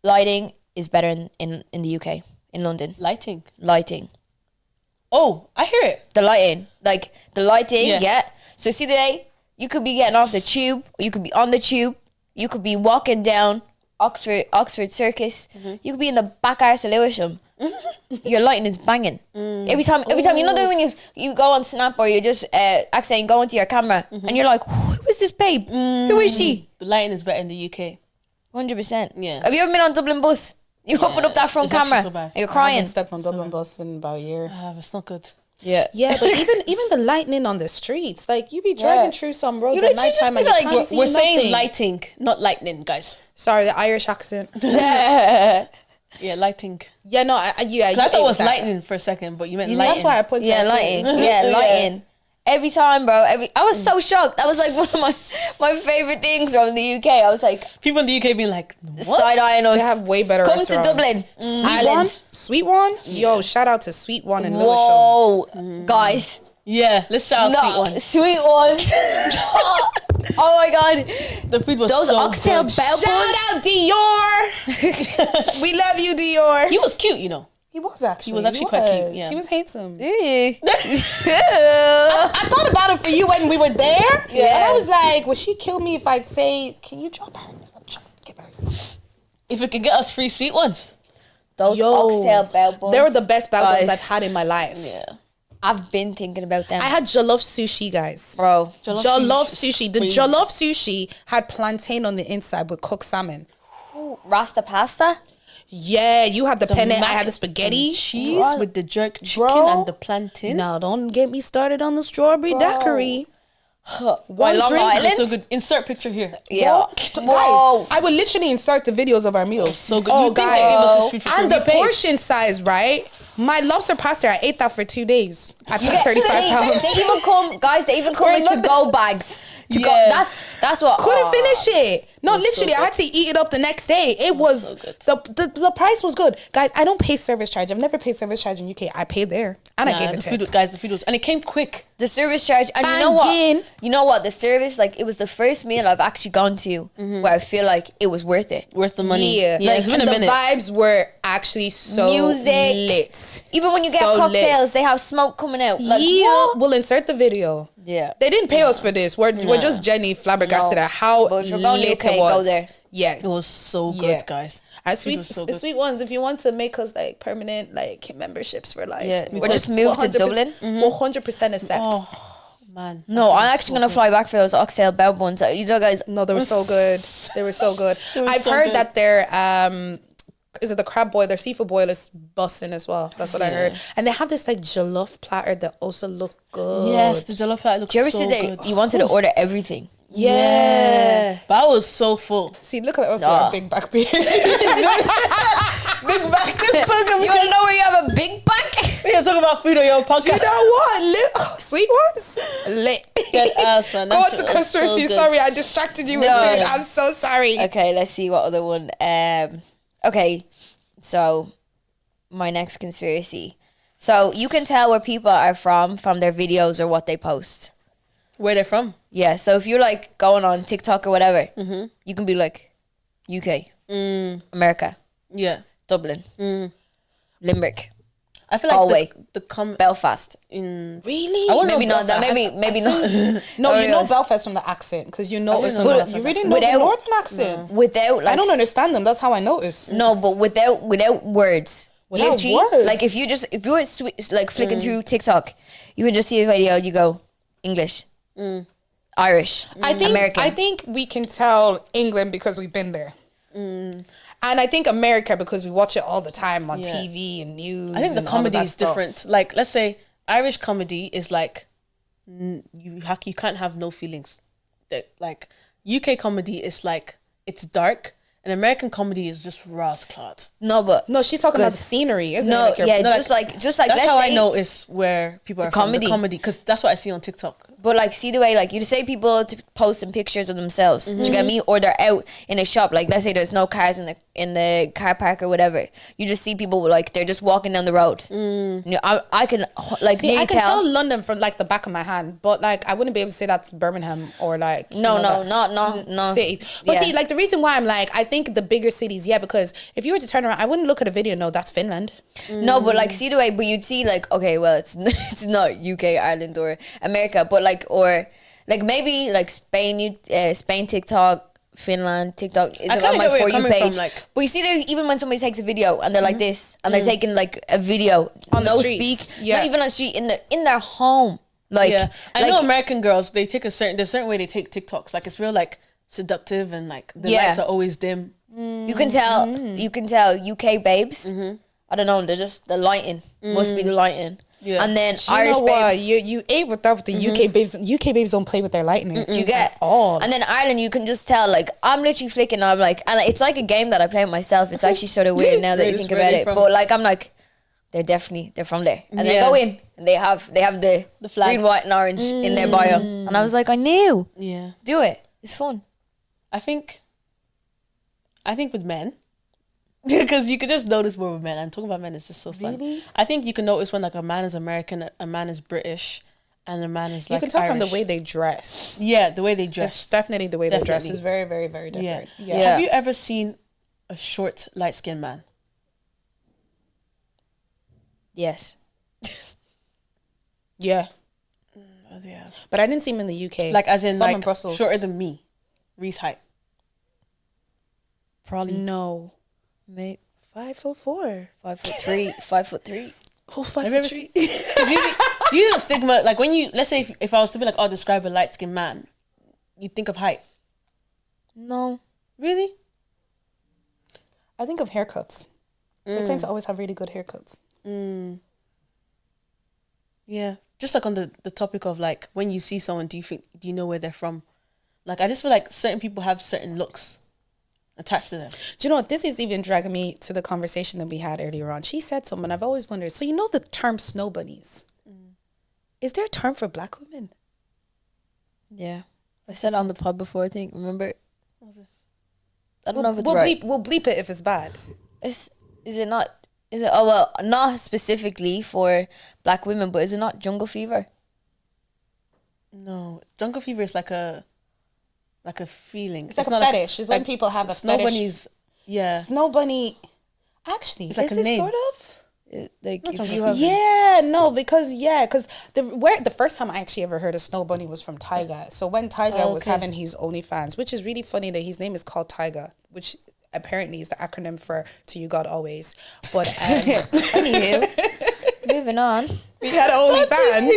C: Lighting is better in the UK, in London.
D: Lighting.
C: Lighting.
D: Oh, I hear it.
C: The lighting. Like the lighting,
D: Yeah.
C: yeah. So see today, you could be getting off the tube, you could be on the tube, you could be walking down Oxford Circus, you could be in the back arse of Lewisham. Your lighting is banging. Every time you know that when you go on Snap or you just accidentally go into your camera and you're like, who is this babe? Who is she?
D: The lighting is better in the UK.
C: 100%.
D: Yeah.
C: Have you ever been on Dublin bus? You open up that front
D: it's actually
C: camera
D: so bad.
C: and you're
B: I
C: crying.
B: haven't stepped on Dublin bus in about a year.
D: It's not good.
C: Yeah.
B: Yeah, but even the lightning on the streets, like you be driving through some roads
C: You
B: at
C: literally just
B: nighttime
C: be
B: and you
C: like,
B: can't see
D: We're
B: nothing.
D: saying lighting, not lightning, guys.
B: Sorry, the Irish accent.
D: Yeah, lighting.
B: Yeah, no, I
D: 'Cause I thought it was
B: that.
D: lightning for a second, but you meant lighting.
B: That's why I put
C: Yeah, lighting. Yeah, lighting. Every time, bro. I was so shocked. That was like one of my favorite things from the UK. I was like
D: People in the UK being like, what?
C: side eyeing us.
B: They have way better
C: Come
B: restaurants.
C: to Dublin,
B: Sweet One?
C: Ireland.
B: Sweet One? Yo, shout out to Sweet One in Lewisham.
C: Whoa, guys.
D: Yeah, let's shout out
C: No,
D: Sweet One.
C: Sweet One. Oh my god,
D: The food was
C: those
D: so
C: oxtail
D: good.
C: bell
B: Shout
C: buns.
B: out Dior! We love you, Dior.
D: He was cute, you know.
B: He was actually.
D: He was actually quite cute, yeah.
B: He was handsome.
C: Yeah.
B: I thought about it for you when we were there.
C: Yeah.
B: And I was like, would she kill me if I'd say, can you drop her? Give her.
D: If it could get us free sweet ones.
C: Those
B: Yo,
C: oxtail bell buns.
B: They were the best bell buns
C: Guys,
B: I've had in my life.
D: Yeah.
C: I've been thinking about them.
B: I had jollof sushi, guys.
C: bro.
B: Jollof sushi. The
D: Crazy.
B: jollof sushi had plantain on the inside with cooked salmon.
C: Rasta pasta.
B: Yeah, you had the penne, I
D: mac
B: had the spaghetti.
D: and cheese with the jerk chicken
B: Bro.
D: and the plantain.
B: Now, don't get me started on the strawberry daiquiri.
C: Why Long
B: drink.
C: Island?
D: So good. Insert picture here.
C: Yeah.
B: Guys,
C: Whoa.
B: I would literally insert the videos of our meals.
D: So good.
B: Oh,
D: You think they gave us this food for free?
B: and the
D: We paid.
B: portion size, right? My lobster pasta, I ate that for 2 days. I paid 35
C: They
B: pounds.
C: even come, guys. They even come
B: We're
C: in
B: not-
C: to-go bags. To go.
D: Yeah.
C: That's what.
B: Couldn't finish it. No,
D: was so
B: literally, I
D: good.
B: had to eat it up the next day. It was
D: so good.
B: the price was good, guys. I don't pay service charge. I've never paid service charge in UK. I paid there, and I
D: Nah,
B: gave
D: the
B: it to.
D: food, guys. The food was, and it came quick.
C: The service charge, and you know what?
B: Banging.
C: You know what? The service, like, it was the first meal I've actually gone to where I feel like it was worth it.
D: Worth the money.
B: Yeah,
D: It's been
B: and
D: a minute.
B: the vibes were actually so
C: Music.
B: lit.
C: Even when you get
B: So
C: cocktails,
B: lit.
C: they have smoke coming out. Like,
B: Yeah,
C: what?
B: we'll insert the video.
C: Yeah.
B: They didn't pay us for this. We're just Jenny flabbergasted
C: No.
B: at how
C: But if you're going to
B: lit
C: UK,
B: it was.
C: go there.
B: Yeah,
D: It was so good,
B: Yeah.
D: guys.
B: and
D: Food was so good.
B: sweet ones. If you want to make us like permanent like memberships for life,
C: Yeah.
B: we
C: Or
B: would
C: just move to
B: 100%.
C: Dublin.
B: 100% accept.
D: Oh man.
C: No, I'm actually going to fly back for those oxtail bell buns. You know, guys,
B: No, they were so good. They were so good.
D: They were
B: I've
D: so
B: heard
D: good.
B: that their is it the crab boil? Their seafood boil is busting as well. That's what I heard. And they have this like jollof platter that also look good.
D: Yes, the jollof platter looks
C: do you ever
D: so
C: see
D: good.
C: that you wanted to order everything?
B: Yeah.
D: But I was so full.
B: See, look at us with
C: Nah.
B: our big back beard. Big back. This so
C: Do you want to know where you have a big back?
D: We are talking about food on your
B: You
D: podcast.
B: know what? Sweet ones? Lit.
D: Dead ass, man.
B: Go
D: That
B: on
D: shit
B: to
D: was
B: conspiracy.
D: so good.
B: Sorry, I distracted you with
C: No,
B: it.
C: no.
B: I'm so sorry.
C: Okay, let's see what other one. Okay, so my next conspiracy. So you can tell where people are from their videos or what they post.
D: Where they're from?
C: Yeah, so if you're like going on TikTok or whatever, you can be like UK, America,
D: Yeah.
C: Dublin, Limerick,
D: I feel like
C: Galway,
D: the
C: Belfast.
D: in
B: Really?
D: I wouldn't
C: Maybe
D: know
C: not that.
D: Belfast.
C: Maybe not.
B: No, you know
C: Oreos.
B: Belfast from the accent because you notice.
D: know
B: But
D: Belfast
B: you really
D: accent.
B: know the
C: Without-
B: northern accent.
C: Without like
B: I don't understand them. That's how I notice.
C: No, but without words.
B: Without
C: Literally,
B: words?
C: like if you were like flicking through TikTok, you would just see a video. You go English, Irish, American.
B: I think we can tell England because we've been there. And I think America because we watch it all the time on
D: Yeah.
B: TV and news.
D: I think the
B: and all of
D: comedy
B: that
D: is
B: stuff.
D: different. Like, let's say Irish comedy is like you can't have no feelings. That like UK comedy is like it's dark, and American comedy is just raw as clods.
C: No, but
B: No, she's talking about the
C: Good.
B: scenery, isn't
C: no,
B: it? Like your-
C: yeah,
D: No,
C: just like
D: That's
C: let's
D: how I
C: say-
D: notice where people are from. The comedy, because that's what I see on TikTok.
C: But like, see the way like you say people posting pictures of themselves. Do you get me? Or they're out in a shop. Like let's say there's no cars in the car park or whatever. You just see people like they're just walking down the road. You know, I can like
B: See,
C: nearly
B: I can tell
C: tell.
B: London from like the back of my hand, but like I wouldn't be able to say that's Birmingham or like you
C: No,
B: know,
C: no,
B: that
C: no.
B: cities. But
C: Yeah.
B: see, like the reason why I'm like I think the bigger cities, yeah, because if you were to turn around, I wouldn't look at a video. No, that's Finland.
C: No, but like see the way, but you'd see like okay, well it's not UK, Ireland or America, but like or like maybe like Spain, Spain TikTok, Finland TikTok is
D: kinda
C: on my
D: get where
C: For
D: you're
C: You
D: coming from,
C: page.
D: like-
C: But you see there, even when somebody takes a video and they're like this and they're taking like a video
B: On the
C: no
B: streets,
C: speak,
B: yeah.
C: not even on the street in their home, like
D: Yeah, I
C: like,
D: know American girls. They take there's a certain way they take TikToks. Like it's real like seductive and like the
C: Yeah.
D: lights are always dim.
C: you can tell UK babes. I don't know, they're just the lighting must be the lighting.
D: Yeah.
C: And then
B: You
C: Irish
B: know what?
C: babes.
B: You ate with that with the UK babes. UK babes don't play with their lightning.
C: You get
B: all.
C: And then Ireland, you can just tell. Like I'm literally flicking. I'm like, and it's like a game that I play with myself. It's actually sort of weird now that you
D: Where
C: think
D: is-
C: about
D: where they
C: it.
D: from?
C: But like, I'm like, they're from there, and they
D: Yeah.
C: go in and they have the
D: flag.
C: green, white, and orange in their bio. And I was like, I knew.
D: Yeah,
C: Do it. It's fun.
D: I think with men. Because you could just notice more with men. I'm talking about men. It's just so fun.
B: Really?
D: I think you can notice when like a man is American, a man is British, and a man is
B: You
D: like
B: can tell from the
D: Irish.
B: way they dress.
D: Yeah, the way they
B: It's
D: dress.
B: definitely the way they dress
D: Definitely.
B: is very, very, very
D: Yeah.
B: different.
C: Yeah.
D: Have you ever seen a short, light skinned man?
C: Yes.
B: Yeah.
D: Oh, yeah.
B: But I didn't see him in the UK.
D: Like as in
B: Some
D: like
B: in Brussels.
D: shorter than me, Reese height.
C: Probably.
B: No.
C: Mate.
B: 5'4".
C: 5'3". 5'3".
B: Oh,
D: Have you ever seen? Because usually the stigma, like when you, let's say if I was to be like, oh, describe a light skinned man, you think of height.
C: No.
D: Really?
B: I think of haircuts. They tend to always have really good haircuts.
D: Yeah. Just like on the topic of like when you see someone, do you know where they're from? Like I just feel like certain people have certain looks attached to them.
B: Do you know what? This is even dragging me to the conversation that we had earlier on. She said something. I've always wondered. So you know the term snow bunnies? Is there a term for black women?
C: Yeah. I said it on the pod before. I think. Remember? I don't know if it's
B: we'll
C: right.
B: We'll bleep it if it's bad.
C: Is it not? Is it? Oh well, not specifically for black women, but is it not jungle fever?
D: No, jungle fever is like a feeling.
B: It's like a fetish. It's when people have a
D: snow
B: fetish.
D: bunnies. Yeah,
B: Snow bunny. Actually,
D: It's like
B: is
D: a
B: it
D: name.
B: sort of?
C: Like if
D: jungle
C: you have,
B: Because the first time I actually ever heard of Snow Bunny was from Tyga. So when Tyga was
D: okay.
B: having his OnlyFans, which is really funny that his name is called Tyga, which apparently is the acronym for "To You God Always." But
C: anywho, moving on.
B: we had OnlyFans.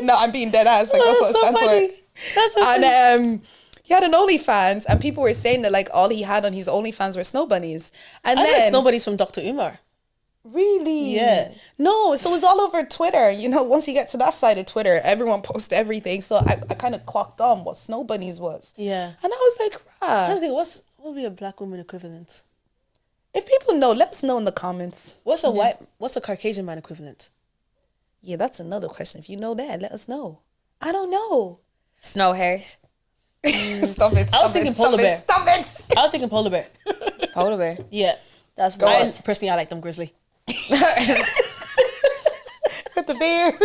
B: No, I'm being dead ass. Like that's what it stands for.
D: That's so funny.
B: And he had an OnlyFans, and people were saying that like all he had on his OnlyFans were snow bunnies. And
D: I know
B: then
D: snow bunnies from Dr. Umar.
B: really,
D: Yeah.
B: no, so it was all over Twitter. You know, once you get to that side of Twitter, everyone posts everything. So I kind of clocked on what snow bunnies was.
D: Yeah.
B: And I was like,
D: I'm trying to
B: rah.
D: think what would be a black woman equivalent?
B: If people know, let us know in the comments.
D: What's a Caucasian man equivalent?
B: Yeah, that's another question. If you know that, let us know. I don't know.
C: Snow hairs.
B: Stop it.
D: I was thinking polar bear.
B: Stop it.
D: I was thinking polar bear.
C: Polar bear.
D: Yeah.
C: That's
D: I
C: what.
D: personally, I like them grizzly.
B: With the beard.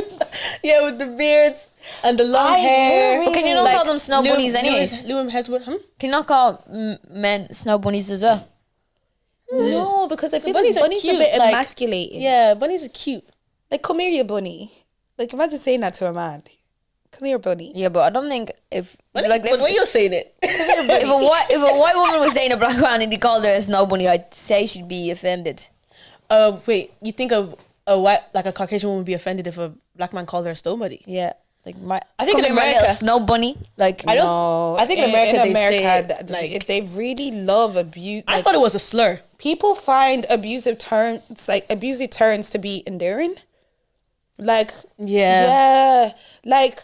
D: Yeah, with the beards and the long hair.
C: But can you not call them snow bunnies anyways?
D: Liam Hemsworth,
C: Can you not call men snow bunnies as well?
B: No, because I feel
D: bunnies
B: like
D: are
B: bunnies
D: cute,
B: a bit
D: like-
B: emasculating.
D: Yeah, bunnies are cute.
B: Like, come here, you bunny. Like, imagine saying that to a man. Come here, bunny.
C: Yeah, but I don't think if
D: But
C: like
D: but when you're saying it,
C: if a white woman was saying a black man and he called her a snow bunny, I'd say she'd be offended.
D: wait, you think a white, like a Caucasian woman would be offended if a black man called her a stone buddy?
C: Yeah, like
D: I think
C: come
D: in
C: here, my little
D: America-
C: snow bunny. Like
D: I don't.
B: No,
D: I think in America they say
B: that,
D: like.
B: they really love abuse.
D: I
B: Like,
D: thought it was a slur.
B: people find abusive terms to be endearing. Like, yeah, like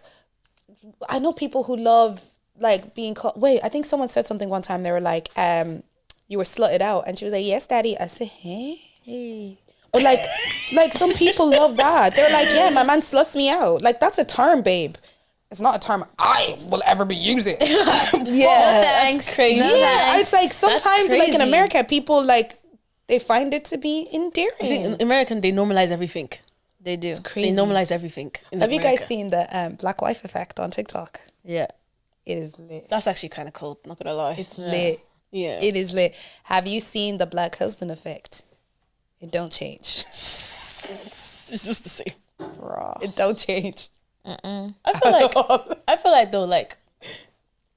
B: I know people who love like being called. Wait, I think someone said something one time. They were like, "You were slutted out," and she was like, "Yes, daddy." I said, "Hey."
C: hey.
B: But like some people love that. They're like, "Yeah, my man sluts me out." Like, that's a term, babe. It's not a term I will ever be using.
C: No thanks.
D: crazy.
C: No
B: Yeah,
C: thanks.
B: it's like sometimes, like in
D: crazy.
B: America, people like they find it to be endearing.
D: I think in American they normalize everything.
C: They do.
B: Crazy.
D: They normalize everything. In
B: Have you
D: America.
B: guys seen the black wife effect on TikTok?
C: Yeah.
B: It is lit.
D: That's actually kind of cool. Not gonna lie.
B: It's lit.
D: Yeah.
B: It is lit. Have you seen the black husband effect? It don't change.
D: It's just the same.
B: It don't change.
D: I feel like though, like,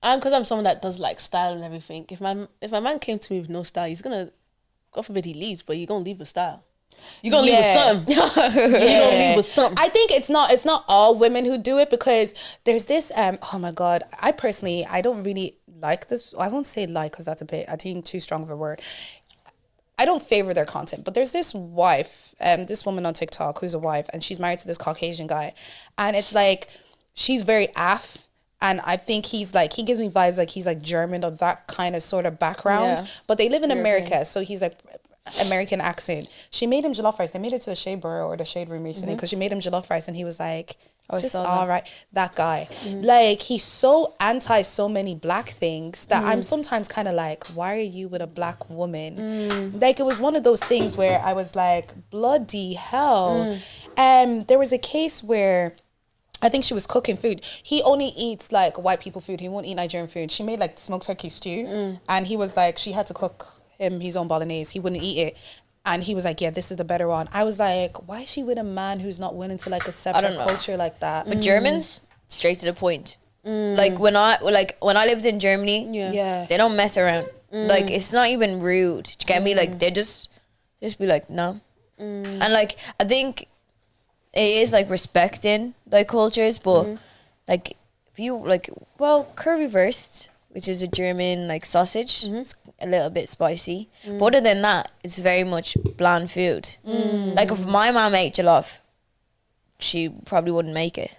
D: because I'm someone that does like style and everything. If my man came to me with no style, he's gonna, God forbid he leaves, but you're gonna leave with style. You're gonna leave with something. You're gonna leave with something.
B: I think it's not all women who do it, because there's this oh my god, I personally, I don't really like this. I won't say like, because that's a bit, I think, too strong of a word. I don't favor their content, but there's this wife, this woman on TikTok who's a wife, and she's married to this Caucasian guy, and it's like she's very af, and I think he's like, he gives me vibes like he's like German or that kind of sort of background,
C: Yeah.
B: but they live in America, so he's like American accent. She made him jollof rice. They made it to the Shade Bar or the Shade Room recently, because she made him jollof rice, and he was like,
C: I
B: it's just
C: saw that.
B: all right. That guy, like, he's so anti so many black things that I'm sometimes kind of like, why are you with a black woman? Like, it was one of those things where I was like, bloody hell. There was a case where I think she was cooking food. He only eats like white people food. He won't eat Nigerian food. She made like smoked turkey stew, and he was like, she had to cook him his own bolognese. He wouldn't eat it. And he was like, yeah, this is the better one. I was like, why is she with a man who's not willing to like accept her culture like that?
C: But Germans, straight to the point. Like when I lived in Germany,
B: Yeah.
C: they don't mess around. Like, it's not even rude. Do you get me? Like, they just be like, no. And like, I think it is like respecting like cultures, but like if you like, well, currywurst, which is a German like sausage, it's a little bit spicy. But other than that, it's very much bland food. Like, if my mom ate jollof, she probably wouldn't make it.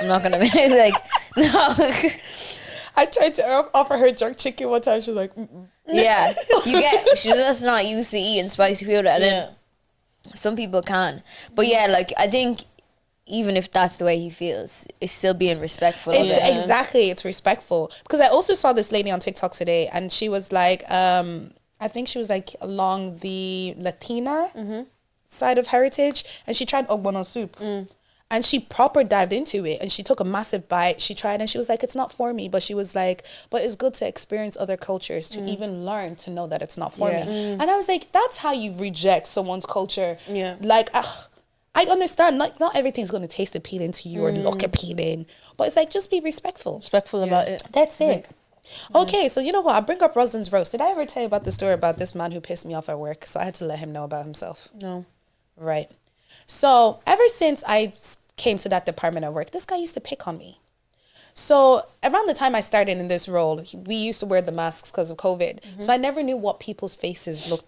C: I'm not gonna make like no.
B: I tried to offer her jerk chicken one time. She was like,
C: Yeah, she's just not used to eating spicy food, and then some people can. But yeah, like, I think even if that's the way he feels, it's still being respectful of
B: It's
C: it.
B: exactly, it's respectful. Because I also saw this lady on TikTok today, and she was like, I think she was like along the Latina side of heritage, and she tried ogbono soup. And she proper dived into it, and she took a massive bite. She tried, and she was like, it's not for me. But she was like, but it's good to experience other cultures, to even learn to know that it's not for me. And I was like, that's how you reject someone's culture.
D: Yeah.
B: Like, I understand, like, not everything's going to taste appealing to you or look appealing. But it's like, just be respectful.
D: Respectful about it.
B: That's it. Okay, so you know what? I bring up Rosalind's roast. Did I ever tell you about the story about this man who pissed me off at work? So I had to let him know about himself.
D: No.
B: Right. So ever since I came to that department at work, this guy used to pick on me. So around the time I started in this role, we used to wear the masks because of COVID. So I never knew what people's faces looked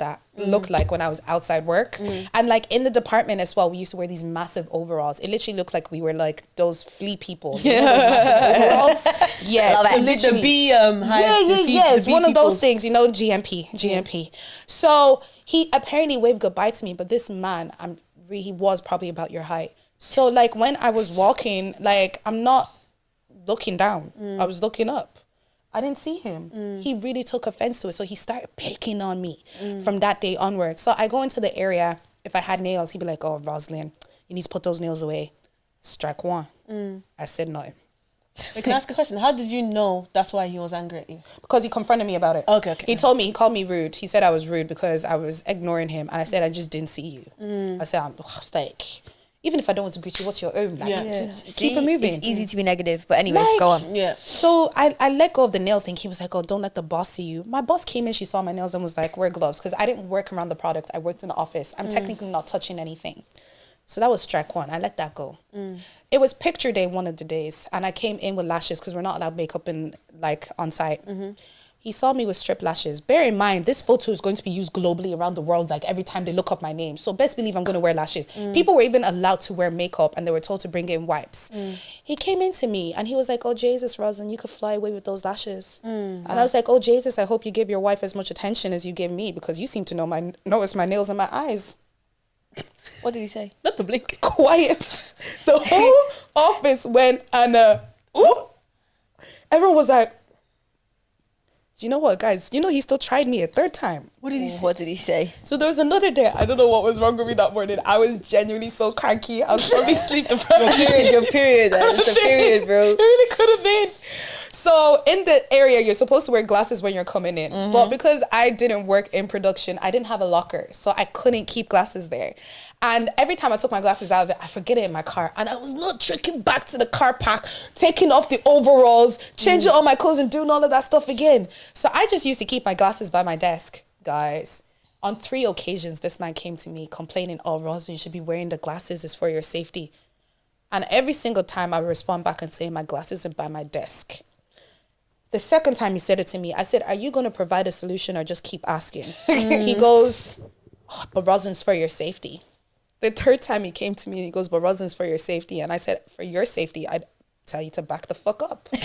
B: like when I was outside work. And like in the department as well, we used to wear these massive overalls. It literally looked like we were like those flea people. You know, those massive overalls? Yeah.
C: Love it.
D: The B
B: It's one of those things, you know, GMP. So he apparently waved goodbye to me, but this man, he was probably about your height. So like when I was walking, like I'm not looking down. I was looking up. I didn't see him. He really took offense to it. So he started picking on me from that day onwards. So I go into the area. If I had nails, he'd be like, oh, Rosalind, you need to put those nails away. Strike one. I said nothing.
D: Wait, can I ask a question? How did you know that's why he was angry at you?
B: Because he confronted me about it.
D: Okay.
B: He called me rude. He said I was rude because I was ignoring him. And I said, I just didn't see you. I said, I was like, even if I don't want to greet you, what's your own? Like, keep it moving.
C: It's easy to be negative, but anyways,
B: Like,
C: go on.
D: Yeah.
B: So I let go of the nails thing. He was like, oh, don't let the boss see you. My boss came in, she saw my nails and was like, wear gloves. Because I didn't work around the product. I worked in the office. I'm technically not touching anything. So that was strike one. I let that go. It was picture day one of the days. And I came in with lashes because we're not allowed makeup in like on site. He saw me with strip lashes. Bear in mind, this photo is going to be used globally around the world, like every time they look up my name. So best believe I'm going to wear lashes. People were even allowed to wear makeup and they were told to bring in wipes. He came into me and he was like, oh, Jesus, Rosin, you could fly away with those lashes. And I was like, oh, Jesus, I hope you give your wife as much attention as you give me because you seem to notice my nails and my eyes.
C: What did he say?
D: Not the blink.
B: Quiet. The whole office went and ooh. Everyone was like, you know what, guys? You know, he still tried me a third time.
D: What did he say?
C: What did he say?
B: So there was another day. I don't know what was wrong with me that morning. I was genuinely so cranky. I was probably sleep deprived.
D: Your period. It's a period, bro.
B: It really could have been. So in the area, you're supposed to wear glasses when you're coming in. But because I didn't work in production, I didn't have a locker. So I couldn't keep glasses there. And every time I took my glasses out of it, I forget it in my car. And I was not trekking back to the car park, taking off the overalls, changing all my clothes and doing all of that stuff again. So I just used to keep my glasses by my desk, guys. On 3 occasions, this man came to me complaining, oh, Rosa, you should be wearing the glasses. It's for your safety. And every single time I would respond back and say, my glasses are by my desk. The second time he said it to me, I said, are you going to provide a solution or just keep asking? He goes, oh, but rosin's for your safety. The third time he came to me, he goes, but rosin's for your safety. And I said, for your safety, I'd tell you to back the fuck up. I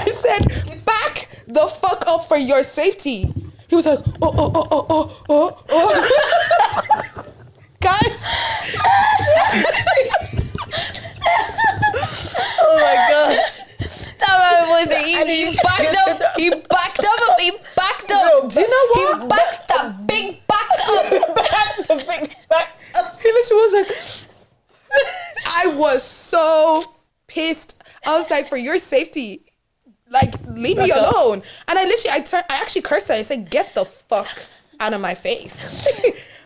B: said, back the fuck up for your safety. He was like, oh. Guys.
D: Oh my gosh.
C: That man wasn't even. He backed up. He backed up.
B: Bro, do you know what?
C: He backed the big back up.
B: He literally was like, I was so pissed. I was like, for your safety, like, leave me alone. And I actually cursed her. I said, get the fuck out of my face.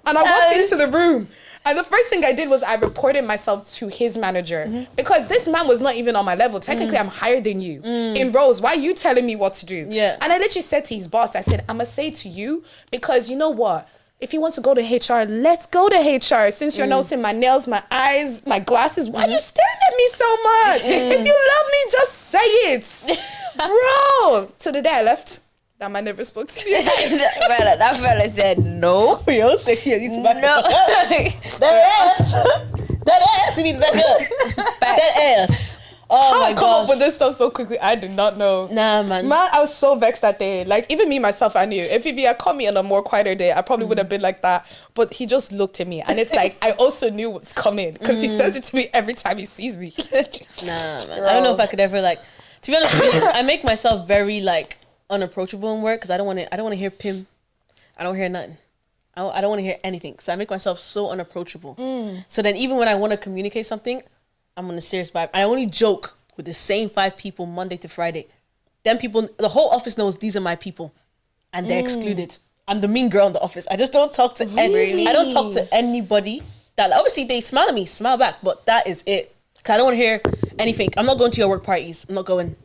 B: And I walked into the room. And the first thing I did was I reported myself to his manager because this man was not even on my level. Technically, I'm higher than you in roles. Why are you telling me what to do?
D: Yeah.
B: And I literally said to his boss, I said, I'm going to say to you because you know what? If he wants to go to HR, let's go to HR. Since you're noticing my nails, my eyes, my glasses, why are you staring at me so much? If you love me, just say it. Bro. So the day I left, that man never spoke to me again.
C: That fella said no.
D: For your sake, you need to back
C: No.
D: That ass. You need to back up. That ass. Oh
B: How
D: my
B: I come up
D: gosh.
B: with this stuff so quickly, I did not know.
D: Nah, man.
B: Man, I was so vexed that day. Like, even me, myself, I knew. If he had called me on a more quieter day, I probably would have been like that. But he just looked at me. And it's like, I also knew what's coming. Because he says it to me every time he sees me.
D: Nah, man. I don't know if I could ever, like, to be honest with you, I make myself very, like, unapproachable in work because I don't want to hear Pim. I don't hear nothing. I don't want to hear anything. So I make myself so unapproachable. So then even when I want to communicate something, I'm on a serious vibe. I only joke with the same 5 people Monday to Friday. Then people, the whole office knows these are my people, and they're excluded. I'm the mean girl in the office. I just don't talk to
B: Really?
D: I don't talk to anybody. That obviously they smile at me, smile back, but that is it. Cause I don't want to hear anything. I'm not going to your work parties. I'm not going.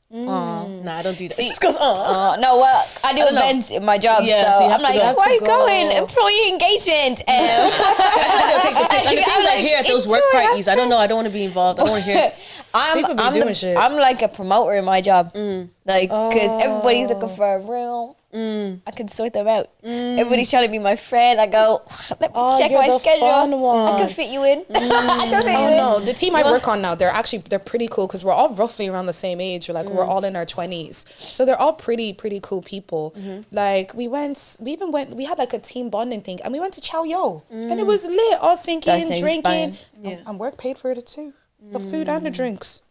D: Nah, I don't do that. It just goes on.
C: No, well, I do events in my job,
D: Yeah, so
C: so
D: you have
C: I'm
D: to
C: like,
D: go.
C: where are you
B: Have to go.
C: going? Employee engagement.
D: They'll take the piss. And the things I hear at those work
C: enjoy
D: parties, I don't know. I don't want to be involved. I don't want to hear.
B: People be doing shit.
C: I'm like a promoter in my job, like because everybody's looking for a room. I can sort them out. Everybody's trying to be my friend. I go, let me check
B: you're
C: my
B: the
C: schedule.
B: fun one.
C: I can fit you in. I can fit you
B: Oh
C: in.
B: no, the team I work on now, they're pretty cool because we're all roughly around the same age. We're all in our 20s. So they're all pretty cool people. Like we had like a team bonding thing and we went to Chow Yo and it was lit, all
C: That
B: sinking,
C: sounds
B: drinking.
C: fine.
D: Yeah.
B: And work paid for it too. The food and the drinks.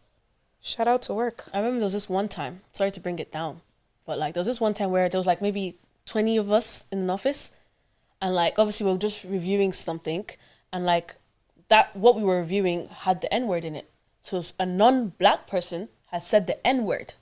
B: Shout out to work.
D: I remember there was this one time, sorry to bring it down, but like there was this one time where there was like maybe 20 of us in an office, and like obviously we were just reviewing something, and like that what we were reviewing had the N-word in it. So a non-black person had said the N-word.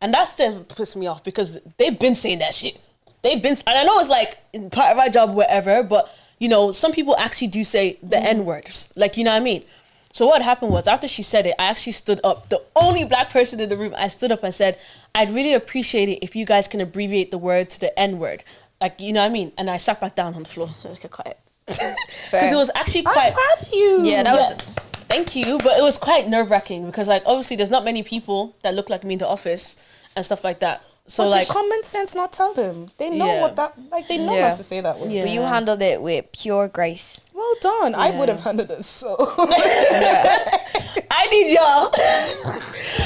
D: And that still pissed me off because they've been saying that shit. And I know it's like part of our job, whatever, but you know, some people actually do say the N-word. Like, you know what I mean? So what happened was after she said it, I actually stood up. The only black person in the room, I stood up and said, I'd really appreciate it if you guys can abbreviate the word to the N-word. Like, you know what I mean? And I sat back down on the floor. Okay, quiet. Because it was actually quite...
B: I'm proud of you.
C: Yeah, that was...
D: Thank you. But it was quite nerve-wracking because, like, obviously there's not many people that look like me in the office and stuff like that. So,
B: But
D: like...
B: common sense not tell them. They know
D: Yeah.
B: what that... Like, they know
C: Yeah.
B: not to say that word.
D: Yeah.
C: But you handled it with pure grace.
B: Well done. I
D: Yeah.
B: would have handled it so...
D: I need y'all.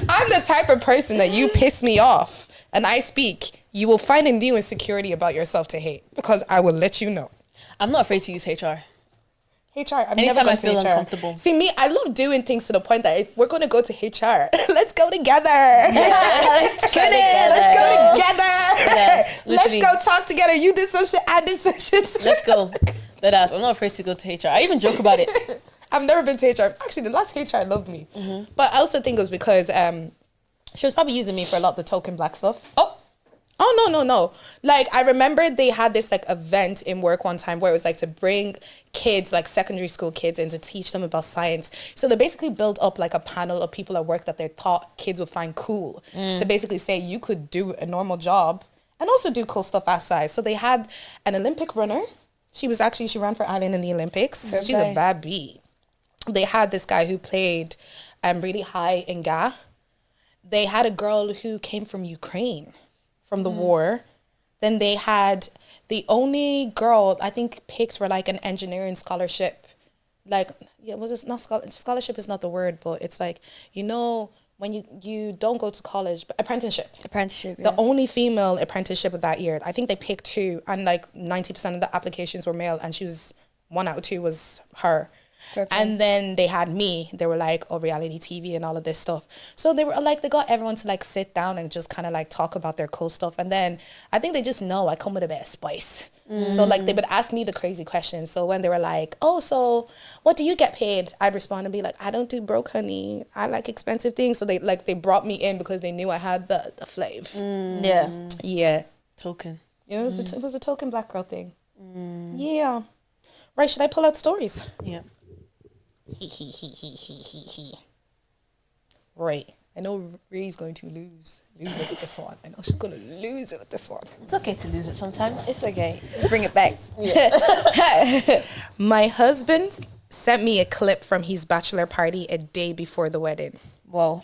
B: I'm the type of person that you piss me off and I speak, you will find a new insecurity about yourself to hate because I will let you know.
D: I'm not afraid to use HR.
B: HR, I've never
D: Anytime
B: gone
D: I
B: to
D: feel
B: HR.
D: uncomfortable.
B: See, me, I love doing things to the point that if we're going to go to HR, let's go together.
C: Let's go
B: Get it? Let's go together.
D: Yeah,
B: Let's
D: literally.
B: go talk together. You did some shit, I did some shit.
D: Let's go. That ass. I'm not afraid to go to HR. I even joke about it.
B: I've never been to HR. Actually, the last HR loved me. But I also think it was because she was probably using me for a lot of the token black stuff. Oh, no. Like, I remember they had this, like, event in work one time where it was, like, to bring kids, like, secondary school kids in to teach them about science. So they basically built up, like, a panel of people at work that they thought kids would find cool to basically say you could do a normal job and also do cool stuff outside. So they had an Olympic runner. She ran for Ireland in the Olympics.
C: Good
B: She's
C: guy.
B: a bad bee. They had this guy who played really high in Ga. They had a girl who came from Ukraine, from the war. Then they had the only girl, I think, picked for like an engineering scholarship. Like, yeah, was it not scholarship is not the word, but it's like, you know, when you don't go to college, but apprenticeship.
C: Apprenticeship,
B: The only female apprenticeship of that year. I think they picked 2 and like 90% of the applications were male and she was 1 out of 2 was her.
C: Fair play.
B: And then they had me. They were like, oh, reality TV and all of this stuff. So they were like, they got everyone to like sit down and just kind of like talk about their cool stuff. And then I think they just know I come with a bit of spice. So like they would ask me the crazy questions. So when they were like, oh, so what do you get paid? I'd respond and be like, I don't do broke, honey. I like expensive things. So they brought me in because they knew I had the flav.
C: Yeah.
B: Yeah.
D: Token.
B: It was a token black girl thing. Yeah. Right, should I pull out stories?
D: Yeah.
B: Right. I know Ray's going to lose it with this one. I know she's going to lose it with this one.
D: It's okay to lose it sometimes.
C: It's okay. Just bring it back.
B: My husband sent me a clip from his bachelor party a day before the wedding.
C: Whoa.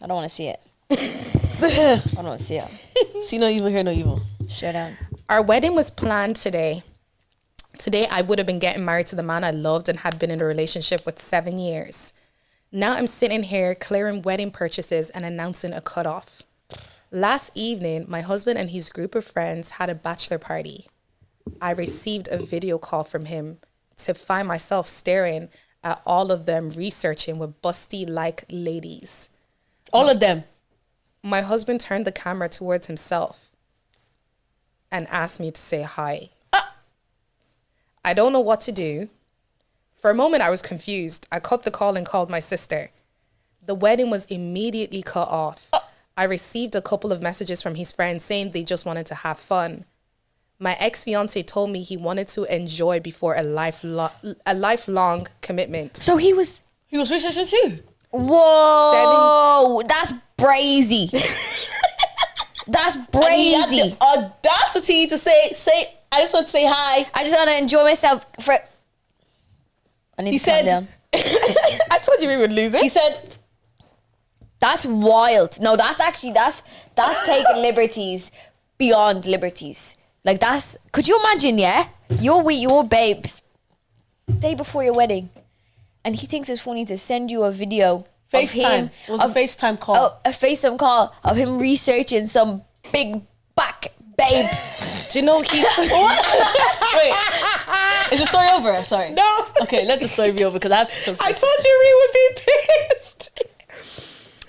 C: I don't want to see it. I don't want to see it.
D: See no evil, hear no evil.
C: Shut down.
B: Our wedding was planned today. Today, I would have been getting married to the man I loved and had been in a relationship with 7 years. Now I'm sitting here clearing wedding purchases and announcing a cutoff. Last evening, my husband and his group of friends had a bachelor party. I received a video call from him to find myself staring at all of them researching with busty-like ladies.
D: All of them.
B: My husband turned the camera towards himself and asked me to say hi. I don't know what to do. For a moment, I was confused. I cut the call and called my sister. The wedding was immediately cut off. I received a couple of messages from his friends saying they just wanted to have fun. My ex-fiance told me he wanted to enjoy before a lifelong commitment.
C: So he was...
D: He was researching too.
C: Whoa. That's brazy. That's
D: And he had
C: brazy.
D: the audacity to say, I just want to say hi.
C: I just want to enjoy myself for... I need
D: He
C: to calm
D: said-
C: down.
B: I told you we would lose it.
D: He said,
C: That's wild. No, that's taking liberties beyond liberties. Like that's, could you imagine, yeah? You're with your babes day before your wedding and he thinks it's funny to send you a video
D: FaceTime.
C: of him.
D: It was a FaceTime call.
C: Oh, a FaceTime call of him researching some big back babe.
B: Do you know he...
D: Wait. Is the story over? Sorry.
B: No.
D: Okay, let the story be over because I have to.
B: I told you Ree would be pissed.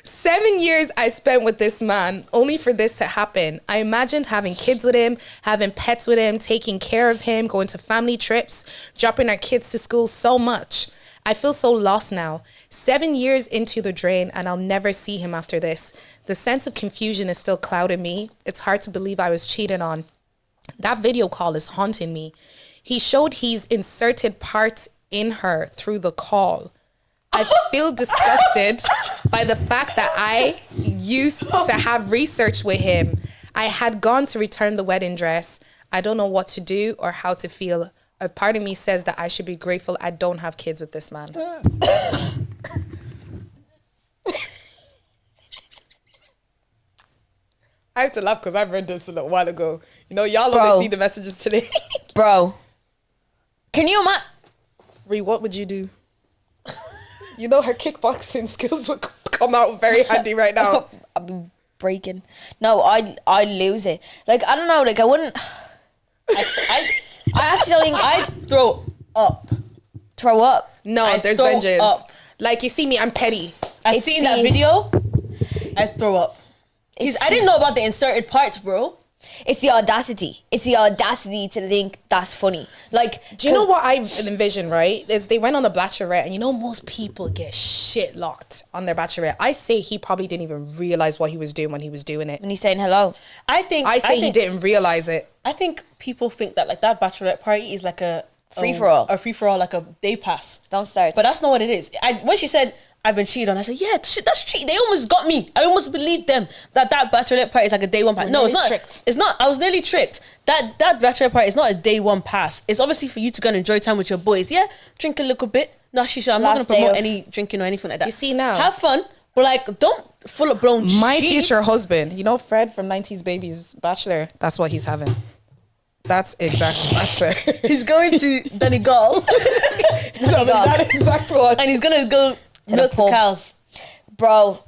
B: 7 years I spent with this man only for this to happen. I imagined having kids with him, having pets with him, taking care of him, going to family trips, dropping our kids to school so much. I feel so lost now. 7 years into the drain and I'll never see him after this. The sense of confusion is still clouding me. It's hard to believe I was cheated on. That video call is haunting me. He showed he's inserted parts in her through the call. I feel disgusted by the fact that I used to have research with him. I had gone to return the wedding dress. I don't know what to do or how to feel. A part of me says that I should be grateful I don't have kids with this man. I have to laugh because I read this a little while ago. You know, y'all only see the messages today.
C: Bro. Can you imagine?
B: Ree, what would you do? You know her kickboxing skills would come out very handy right now.
C: I'd be breaking. No, I'd lose it. Like, I don't know, like I wouldn't. I actually think
D: I'd throw up.
C: Throw up.
B: No, there's
D: throw
B: vengeance.
D: up.
B: Like, you see me, I'm petty.
D: I seen that video. I'd throw up. I didn't know about the inserted parts, bro.
C: It's the audacity. It's the audacity to think that's funny. Like,
B: Do you know what I envision, right? Is they went on the Bachelorette, and you know most people get shit locked on their Bachelorette. I say he probably didn't even realize what he was doing when he was doing it.
C: when he's saying hello?
D: I think
B: He didn't realize it.
D: I think people think that like that bachelorette party is like a
C: Free-for-all.
D: a free for all, like a day pass.
C: Don't start.
D: But that's not what it is. When she said I've been cheated on, I said, yeah, shit, that's cheating. They almost got me. I almost believed them that bachelorette party is like a day one pass. No, it's not.
B: Tricked.
D: It's not. I was nearly tricked. That bachelorette party is not a day one pass. It's obviously for you to go and enjoy time with your boys. Yeah, drink a little bit. No, shisha. I'm not
C: Last
D: going to promote
C: day of-
D: any drinking or anything like that.
B: You see now.
D: Have fun, but like don't full blown.
B: My
D: cheat.
B: future husband, you know Fred from 90s Babies Bachelor, that's what he's having. That's exactly, I swear.
D: He's going to Donegal,
B: That exact one.
D: and he's gonna go milk the
C: pub.
D: cows.
C: Bro,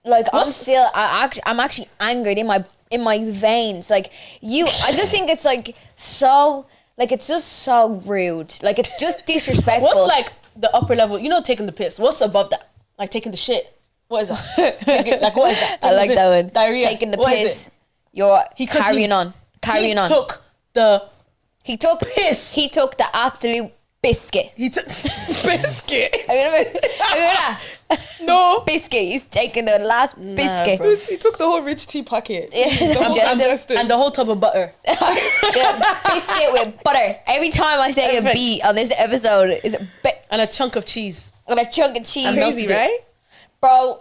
C: like I'm actually angered in my veins. Like I just think it's like so, like it's just so rude. Like it's just disrespectful.
D: What's like the upper level? You know, taking the piss. What's above that? Like taking the shit. What is that? Like what is that?
C: I
D: Taking
C: like
D: the piss.
C: that one.
D: Diarrhea.
C: Taking the
D: What is
C: piss.
D: it?
C: You're
D: 'Cause he
C: carrying on.
D: He took piss.
C: He took the absolute biscuit.
D: He took
B: Biscuit.
C: Have you remember that?
B: No.
C: Biscuit. He's taking the last biscuit.
D: bro.
B: He took the whole rich tea packet.
D: and the whole tub of butter.
C: Biscuit with butter. Every time I say a
D: Perfect.
C: beat on this episode, is a bit
D: And a chunk of cheese.
C: and a chunk of cheese.
B: Crazy, right?
C: Bro,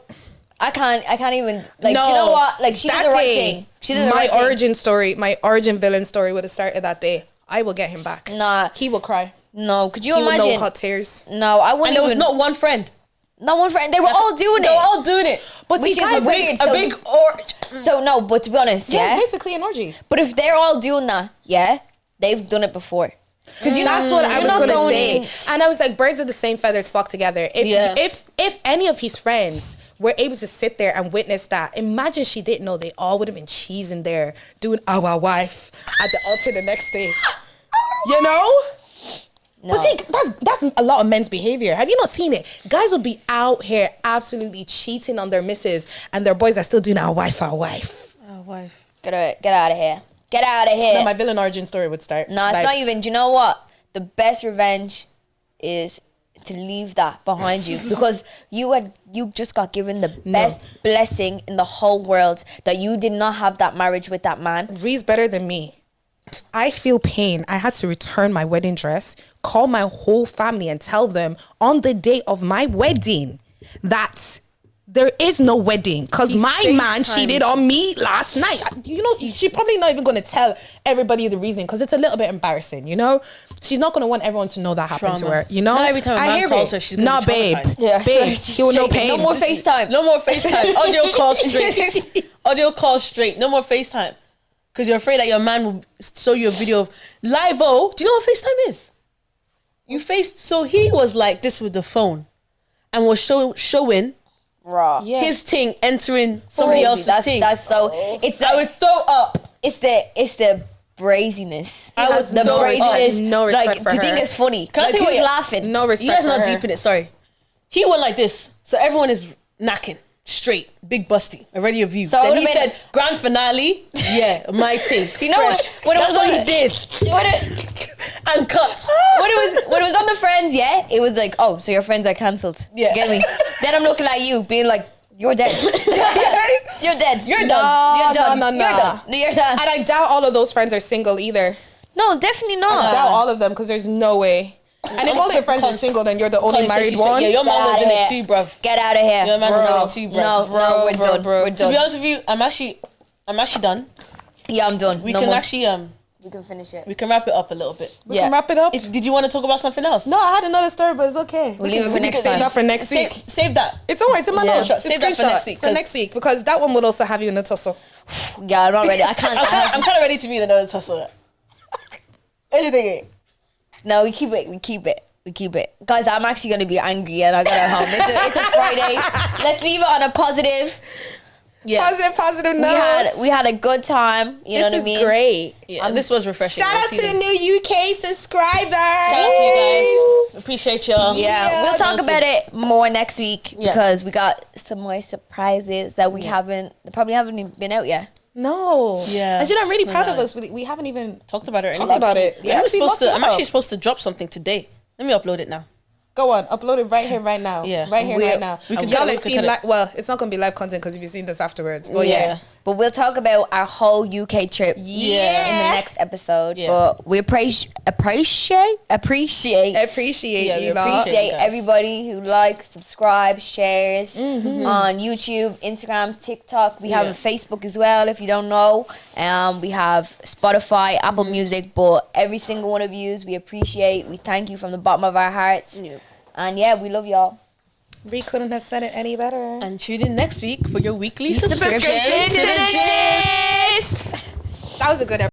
C: I can't even, like, do you know what? Like, she did the right thing. She did the
B: my
C: right thing.
B: origin story, my origin villain story would have started that day. I will get him back.
C: Nah.
B: He will cry.
C: No, could you
B: He will know
C: imagine?
B: hot tears.
C: No, I wouldn't
D: And there was
C: even.
D: not one friend.
C: Not one friend. They were all doing
D: They were
C: it.
D: all doing it.
B: But see,
C: Which is
B: guys,
C: weird.
D: A
C: So-
D: big orange.
C: So, no, but to be honest,
B: Yeah,
C: yeah.
B: it's basically an orgy.
C: But if they're all doing that, yeah, they've done it before. Because
B: That's what I
C: you're
B: was
C: not
B: gonna
C: going
B: say. And I was like, birds of the same feathers flock together. If any of his friends were able to sit there and witness that, imagine she didn't know, they all would have been cheesing there doing our wife at the altar the next day. You know?
C: No.
B: But see, that's a lot of men's behavior. Have you not seen it? Guys will be out here absolutely cheating on their missus, and their boys are still doing our wife.
D: Oh, wife.
C: Get out of here. Get out of here.
B: Then my villain origin story would start.
C: No, it's not even. Do you know what? The best revenge is to leave that behind you, because you just got given the best blessing in the whole world, that you did not have that marriage with that man.
B: Ree's better than me. I feel pain. I had to return my wedding dress, call my whole family and tell them on the day of my wedding that there is no wedding because my man
D: FaceTimed.
B: cheated on me last night. You know, she's probably not even going to tell everybody the reason because it's a little bit embarrassing, you know? She's not going to want everyone to know that happened to
D: Trauma.
B: her, you know?
D: Not every time a man
B: hear
D: calls
B: it.
D: her, she's gonna
B: Nah,
D: be
B: babe.
D: traumatized.
C: Yeah,
B: Babe,
C: so
B: he will know pain.
C: No more FaceTime.
D: No more FaceTime. Audio call straight. Audio call straight. No more FaceTime. Because you're afraid that your man will show you a video of live-o. Do you know what FaceTime is? So he was like this with the phone and was showing
C: Raw.
B: Yeah.
D: his thing entering somebody else's thing.
C: That's so. It's
D: I
C: that.
D: would throw up.
C: It's the braziness.
D: I was
C: the
D: no
C: braziness.
B: no respect
C: like,
B: for
C: do you think
B: her.
C: it's funny?
D: Can I
C: Like,
D: tell you
C: who's
D: what?
C: laughing?
B: No
D: You
B: respect
D: guys are
B: for
D: not
B: her.
D: deep in it. Sorry. He went like this, so everyone is knacking straight, big busty, already a view.
C: So it
D: Then
C: would've
D: he
C: been-
D: said grand finale. Yeah, my team.
C: You know
D: Fresh.
C: what it
D: That's
C: was
D: what
C: on
D: he
C: the-
D: did. And cut.
C: When it was on the Friends, yeah, it was like, oh, so your friends are cancelled.
D: Yeah.
C: Do you get me? Then I'm looking at you, being like, you're dead. You're dead.
D: You're done.
C: You're done.
B: No.
C: You're done. You're done.
B: And I doubt all of those friends are single either.
C: No, definitely
B: I
C: not.
B: doubt all of them because there's no way. And if all your friends are single, then you're the only married one.
D: Yeah, your mom was in it too, bruv.
C: Get out of here.
D: Your man was in it too, bruv.
C: No, we're done. We're
D: To
C: done.
D: be honest with you, I'm actually done.
C: Yeah, I'm done.
D: We
C: No
D: can
C: more.
D: actually
C: We can finish it.
D: we can wrap it up a little bit.
B: We can wrap it up.
D: Did you want to talk about something else?
B: No, I had another story, but it's okay.
C: We'll leave it for
B: we
C: next
B: can save
C: time.
B: that for next
D: Save,
B: week.
D: save that.
B: It's alright. It's in my
C: Yeah.
B: notes. It's
D: Save that for
B: screenshot.
D: next week,
B: So
D: 'cause-
B: next week, because that one will also have you in the tussle.
C: Yeah, I'm not ready. I can't.
D: I'm kind of ready to be in another tussle. Anything.
C: No, we keep it. We keep it. We keep it. Guys, I'm actually going to be angry and I got to home. It's a Friday. Let's leave it on a positive.
D: Yeah.
B: Positive notes.
C: We had a good time. You know
B: This
C: what I mean?
B: is great.
D: Yeah, this was refreshing.
B: Shout
D: We'll
B: out
D: see
B: to the
D: them.
B: new UK subscribers.
D: Shout out to you guys. Appreciate y'all.
C: Yeah, we'll talk
D: Awesome.
C: about it more next week
D: Yeah.
C: because we got some more surprises that we probably haven't even been out yet.
B: No.
D: Yeah.
B: And you know, I'm really proud of
D: Right.
B: us. We haven't even
D: Talked about it. Or
B: talked
D: anything.
B: about it.
D: I'm
B: actually
D: actually supposed to drop something today. Let me upload it now.
B: Go on, upload it right here, right now.
D: Yeah.
B: Right here,
C: We-
B: right now.
D: we can
B: Y'all
D: cut it,
B: like
D: we can
B: see
D: cut it.
B: live. Well, it's not gonna be live content because you've seen this afterwards. But yeah.
C: But we'll talk about our whole UK trip
B: Yeah.
C: in the next episode.
D: Yeah.
C: But we appreciate
B: Appreciate
D: Yeah,
B: you,
D: we
B: lot.
C: appreciate
D: you guys.
C: everybody who likes, subscribe, shares
B: Mm-hmm.
C: on YouTube, Instagram, TikTok. We have
D: Yeah.
C: a Facebook as well, if you don't know. We have Spotify, Apple
B: Mm-hmm.
C: Music, but every single one of yous we appreciate. We thank you from the bottom of our hearts.
D: Yeah.
C: And yeah, we love y'all.
B: We couldn't have said it any better.
D: And tune in next week for your weekly
C: Subscription
D: subscription
C: to the gist.
B: That was a good episode.